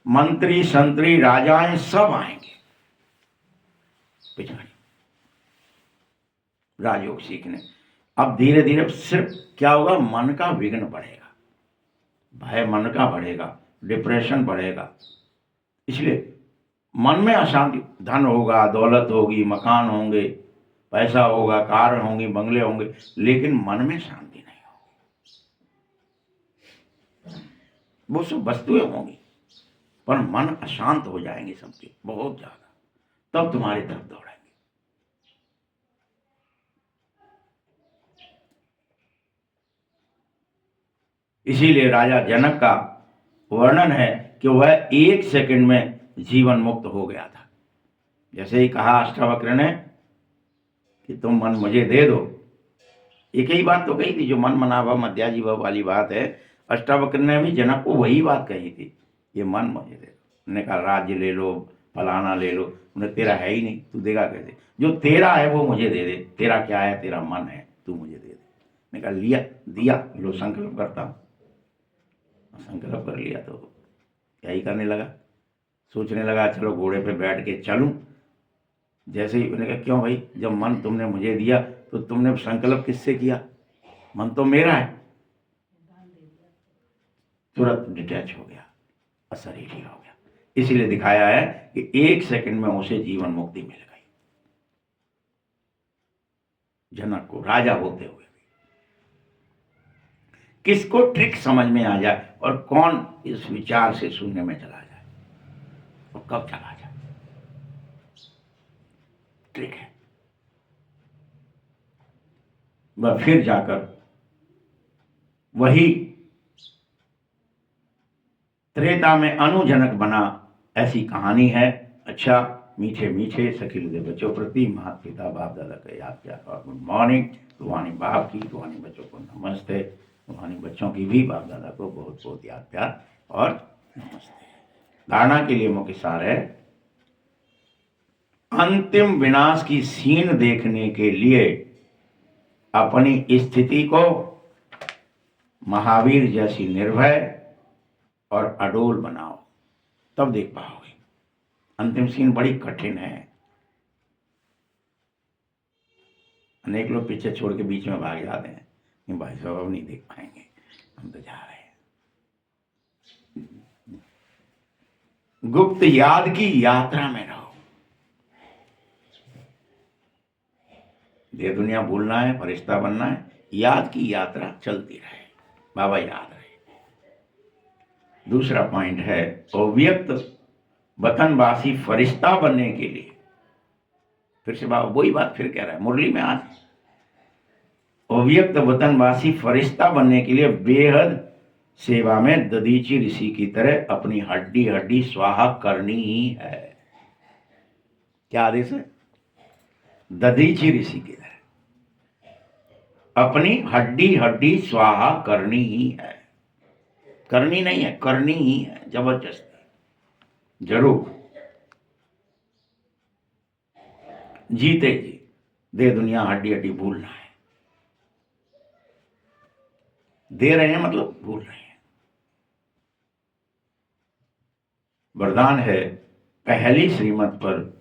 [SPEAKER 1] मंत्री संतरी राजाएं सब आएंगे पिछाड़ी राजयोग सीखने। अब धीरे धीरे सिर्फ क्या होगा, मन का विघ्न बढ़ेगा, भय मन का बढ़ेगा, डिप्रेशन बढ़ेगा। इसलिए मन में अशांति, धन होगा, दौलत होगी, मकान होंगे, पैसा होगा, कार होंगी, बंगले होंगे, लेकिन मन में शांति नहीं होगी। वो सब वस्तुएं होंगी पर मन अशांत हो जाएंगे सबके, बहुत ज्यादा। तब तुम्हारी तरफ दौड़ेंगे। इसीलिए राजा जनक का वर्णन है कि वह 1 सेकंड में जीवन मुक्त हो गया था। जैसे ही कहा अष्टावक्र ने कि तुम मन मुझे दे दो, एक ही बात तो कही थी जो मन मना भव मध्याजी भव वाली बात है। अष्टावक्र ने भी जनक को वही बात कही थी, ये मन मुझे दे दो। उन्होंने कहा राज्य ले लो, फलाना ले लो। उन्हें तेरा है ही नहीं, तू देगा कैसे? जो तेरा है वो मुझे दे दे। तेरा क्या है? तेरा मन है, तू मुझे दे दे। मैंने कहा लिया, दिया, लो संकल्प करता हूँ। संकल्प कर लिया तो क्या ही करने लगा, सोचने लगा चलो घोड़े पे बैठ के चलूं। जैसे ही उन्होंने कहा क्यों भाई, जब मन तुमने मुझे दिया तो तुमने संकल्प किससे किया? मन तो मेरा है। तुरंत डिटैच हो गया, अशरीरी हो गया। इसीलिए दिखाया है कि 1 सेकंड में उसे जीवन मुक्ति मिल गई, जनक को, राजा होते हुए भी। किसको ट्रिक समझ में आ जाए और कौन इस विचार से शून्य में चला जाए और कब चला जाए, ट्रिक है। वह फिर जाकर वही त्रेता में अनुजनक बना, ऐसी कहानी है। अच्छा, मीठे मीठे सखिल दे बच्चों प्रति माता पिता बाप दादा का याद किया और गुड मॉर्निंग। रूहानी बाप की, रूहानी बच्चों को नमस्ते, रूहानी बच्चों की भी बाप दादा को बहुत बहुत याद प्यार और नमस्ते। धारणा के लिए मुख्य सार है, अंतिम विनाश की सीन देखने के लिए अपनी स्थिति को महावीर जैसी निर्भय और अडोल बनाओ, तब देख पाओगे। अंतिम सीन बड़ी कठिन है। अनेक लोग पीछे छोड़ के बीच में भाग जाते हैं कि भाई साहब अब नहीं देख पाएंगे, हम तो जा रहे हैं। गुप्त याद की यात्रा में रहो। ये दुनिया भूलना है, फरिश्ता बनना है, याद की यात्रा चलती रहे, बाबा याद रहे। दूसरा पॉइंट है अव्यक्त वतनवासी फरिश्ता बनने के लिए, फिर से बाबा वही बात फिर कह रहा है मुरली में आज, अव्यक्त वतनवासी फरिश्ता बनने के लिए बेहद सेवा में दधीची ऋषि की तरह अपनी हड्डी हड्डी स्वाहा करनी ही है। क्या आदेश है? दधीची ऋषि की तरह अपनी हड्डी हड्डी स्वाहा करनी ही है। करनी नहीं है, करनी ही है, जबरदस्ती, जरूर। जीते जी दे दुनिया हड्डी हड्डी भूलना है। दे रहे हैं मतलब भूल रहे हैं। वरदान है पहली श्रीमत पर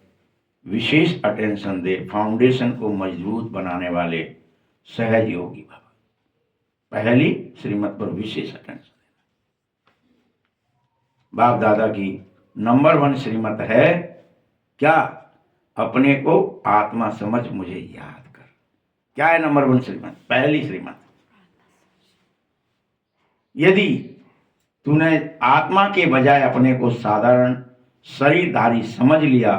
[SPEAKER 1] विशेष अटेंशन दे, फाउंडेशन को मजबूत बनाने वाले सहज योगी बाबा। पहली श्रीमत पर विशेष अटेंशन देना। बाप दादा की नंबर 1 श्रीमत है क्या? अपने को आत्मा समझ मुझे याद कर। क्या है नंबर 1 श्रीमत? पहली श्रीमत। यदि तूने आत्मा के बजाय अपने को साधारण शरीरधारी समझ लिया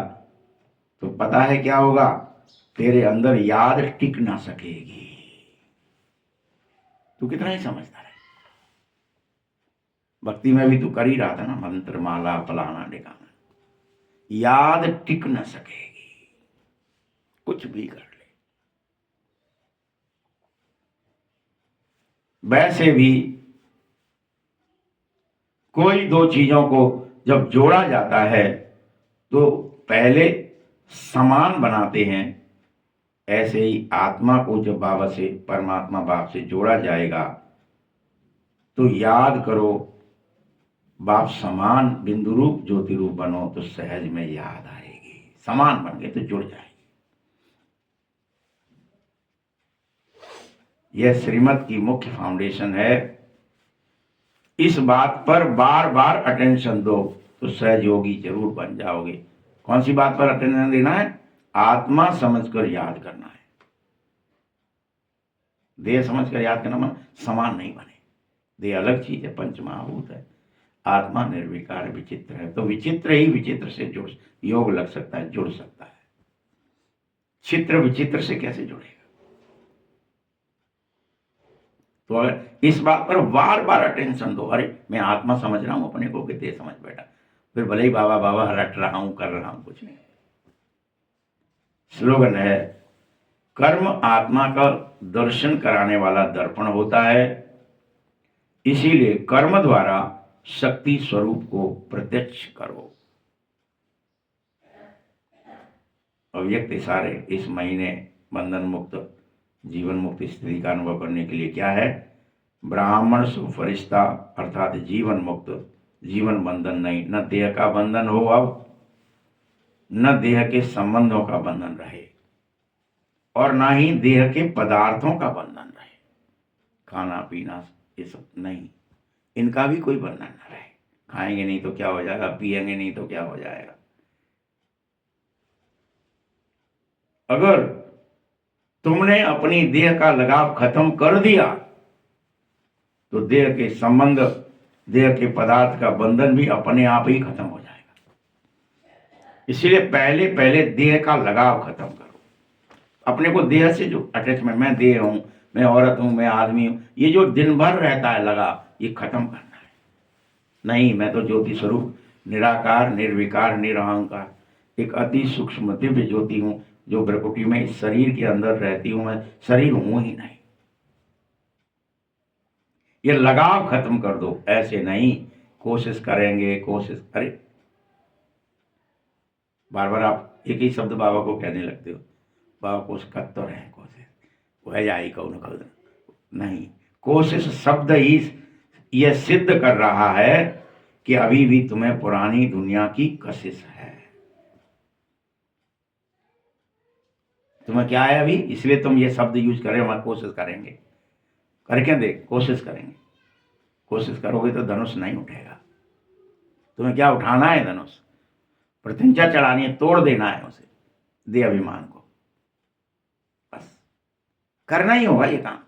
[SPEAKER 1] तो पता है क्या होगा? तेरे अंदर याद टिक ना सकेगी। तू कितना ही समझता रहे। भक्ति में भी तू कर ही रहा था ना, मंत्र माला फलाना ढिकाना, याद टिक ना सकेगी, कुछ भी कर ले। वैसे भी कोई दो चीजों को जब जोड़ा जाता है तो पहले समान बनाते हैं, ऐसे ही आत्मा को जब बाबा से, परमात्मा बाप से जोड़ा जाएगा तो याद करो बाप समान बिंदु रूप ज्योति रूप बनो तो सहज में याद आएगी। समान बन गए तो जुड़ जाएगी। यह श्रीमत की मुख्य फाउंडेशन है। इस बात पर बार बार अटेंशन दो तो सहज योगी जरूर बन जाओगे। कौन सी बात पर अटेंशन देना है? आत्मा समझकर याद करना है। देह समझकर याद करना मतलब समान नहीं बने। देह अलग चीज है, पंचमहाभूत है। आत्मा निर्विकार विचित्र है, तो विचित्र ही विचित्र से जुड़, योग लग सकता है, जुड़ सकता है। चित्र विचित्र से कैसे जुड़ेगा? तो अगर इस बात पर बार बार अटेंशन दो, अरे मैं आत्मा समझ रहा हूं अपने को कि देह समझ बैठा, फिर भले ही बाबा बाबा रट रहा हूं, कर रहा हूं, कुछ नहीं। स्लोगन है कर्म आत्मा का दर्शन कराने वाला दर्पण होता है, इसीलिए कर्म द्वारा शक्ति स्वरूप को प्रत्यक्ष करो। अव्यक्त इशारे इस महीने बंधन मुक्त जीवन मुक्त स्थिति का अनुभव करने के लिए क्या है? ब्राह्मण सुफरिश्ता अर्थात जीवन मुक्त, जीवन बंधन नहीं, न देह का बंधन हो अब, न देह के संबंधों का बंधन रहे और ना ही देह के पदार्थों का बंधन रहे। खाना पीना ये सब नहीं, इनका भी कोई बंधन न रहे। खाएंगे नहीं तो क्या हो जाएगा, पिएंगे नहीं तो क्या हो जाएगा। अगर तुमने अपनी देह का लगाव खत्म कर दिया तो देह के संबंध, देह के पदार्थ का बंधन भी अपने आप ही खत्म हो जाएगा। इसलिए पहले पहले देह का लगाव खत्म करो। अपने को देह से जो अटैचमेंट, मैं देह हूं, मैं औरत हूं, मैं आदमी हूं, ये जो दिन भर रहता है लगाव, ये खत्म करना है। नहीं, मैं तो ज्योति स्वरूप निराकार निर्विकार निरहंकार एक अति सूक्ष्म दिव्य ज्योति हूं जो भ्रकुटी में इस शरीर के अंदर रहती हूं। मैं शरीर हूं ही नहीं। ये लगाव खत्म कर दो। ऐसे नहीं कोशिश करेंगे, कोशिश, अरे बार बार आप एक ही शब्द बाबा को कहने लगते हो, बाबा कोशिश कर तो रहे, कोशिश वह आई कौन कौन नहीं। कोशिश शब्द ही यह सिद्ध कर रहा है कि अभी भी तुम्हें पुरानी दुनिया की कशिश है। तुम्हें क्या है अभी, इसलिए तुम ये शब्द यूज करें, हम कोशिश करेंगे, करके देख, कोशिश करेंगे। कोशिश करोगे तो धनुष नहीं उठेगा। तुम्हें क्या उठाना है? धनुष, प्रतिज्ञा चढ़ानी है, तोड़ देना है उसे, दे अभिमान को, बस करना ही होगा ये काम।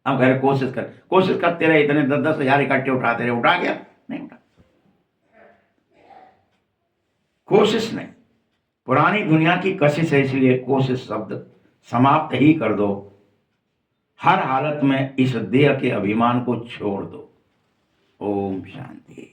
[SPEAKER 1] हम कह रहे कोशिश करते रहे, इतने 10-10 हजार इकट्ठे उठाते रहे, उठा गया? नहीं उठा। कोशिश नहीं, पुरानी दुनिया की कशिश है, इसलिए कोशिश शब्द समाप्त ही कर दो। हर हालत में इस देह के अभिमान को छोड़ दो। ओम शांति।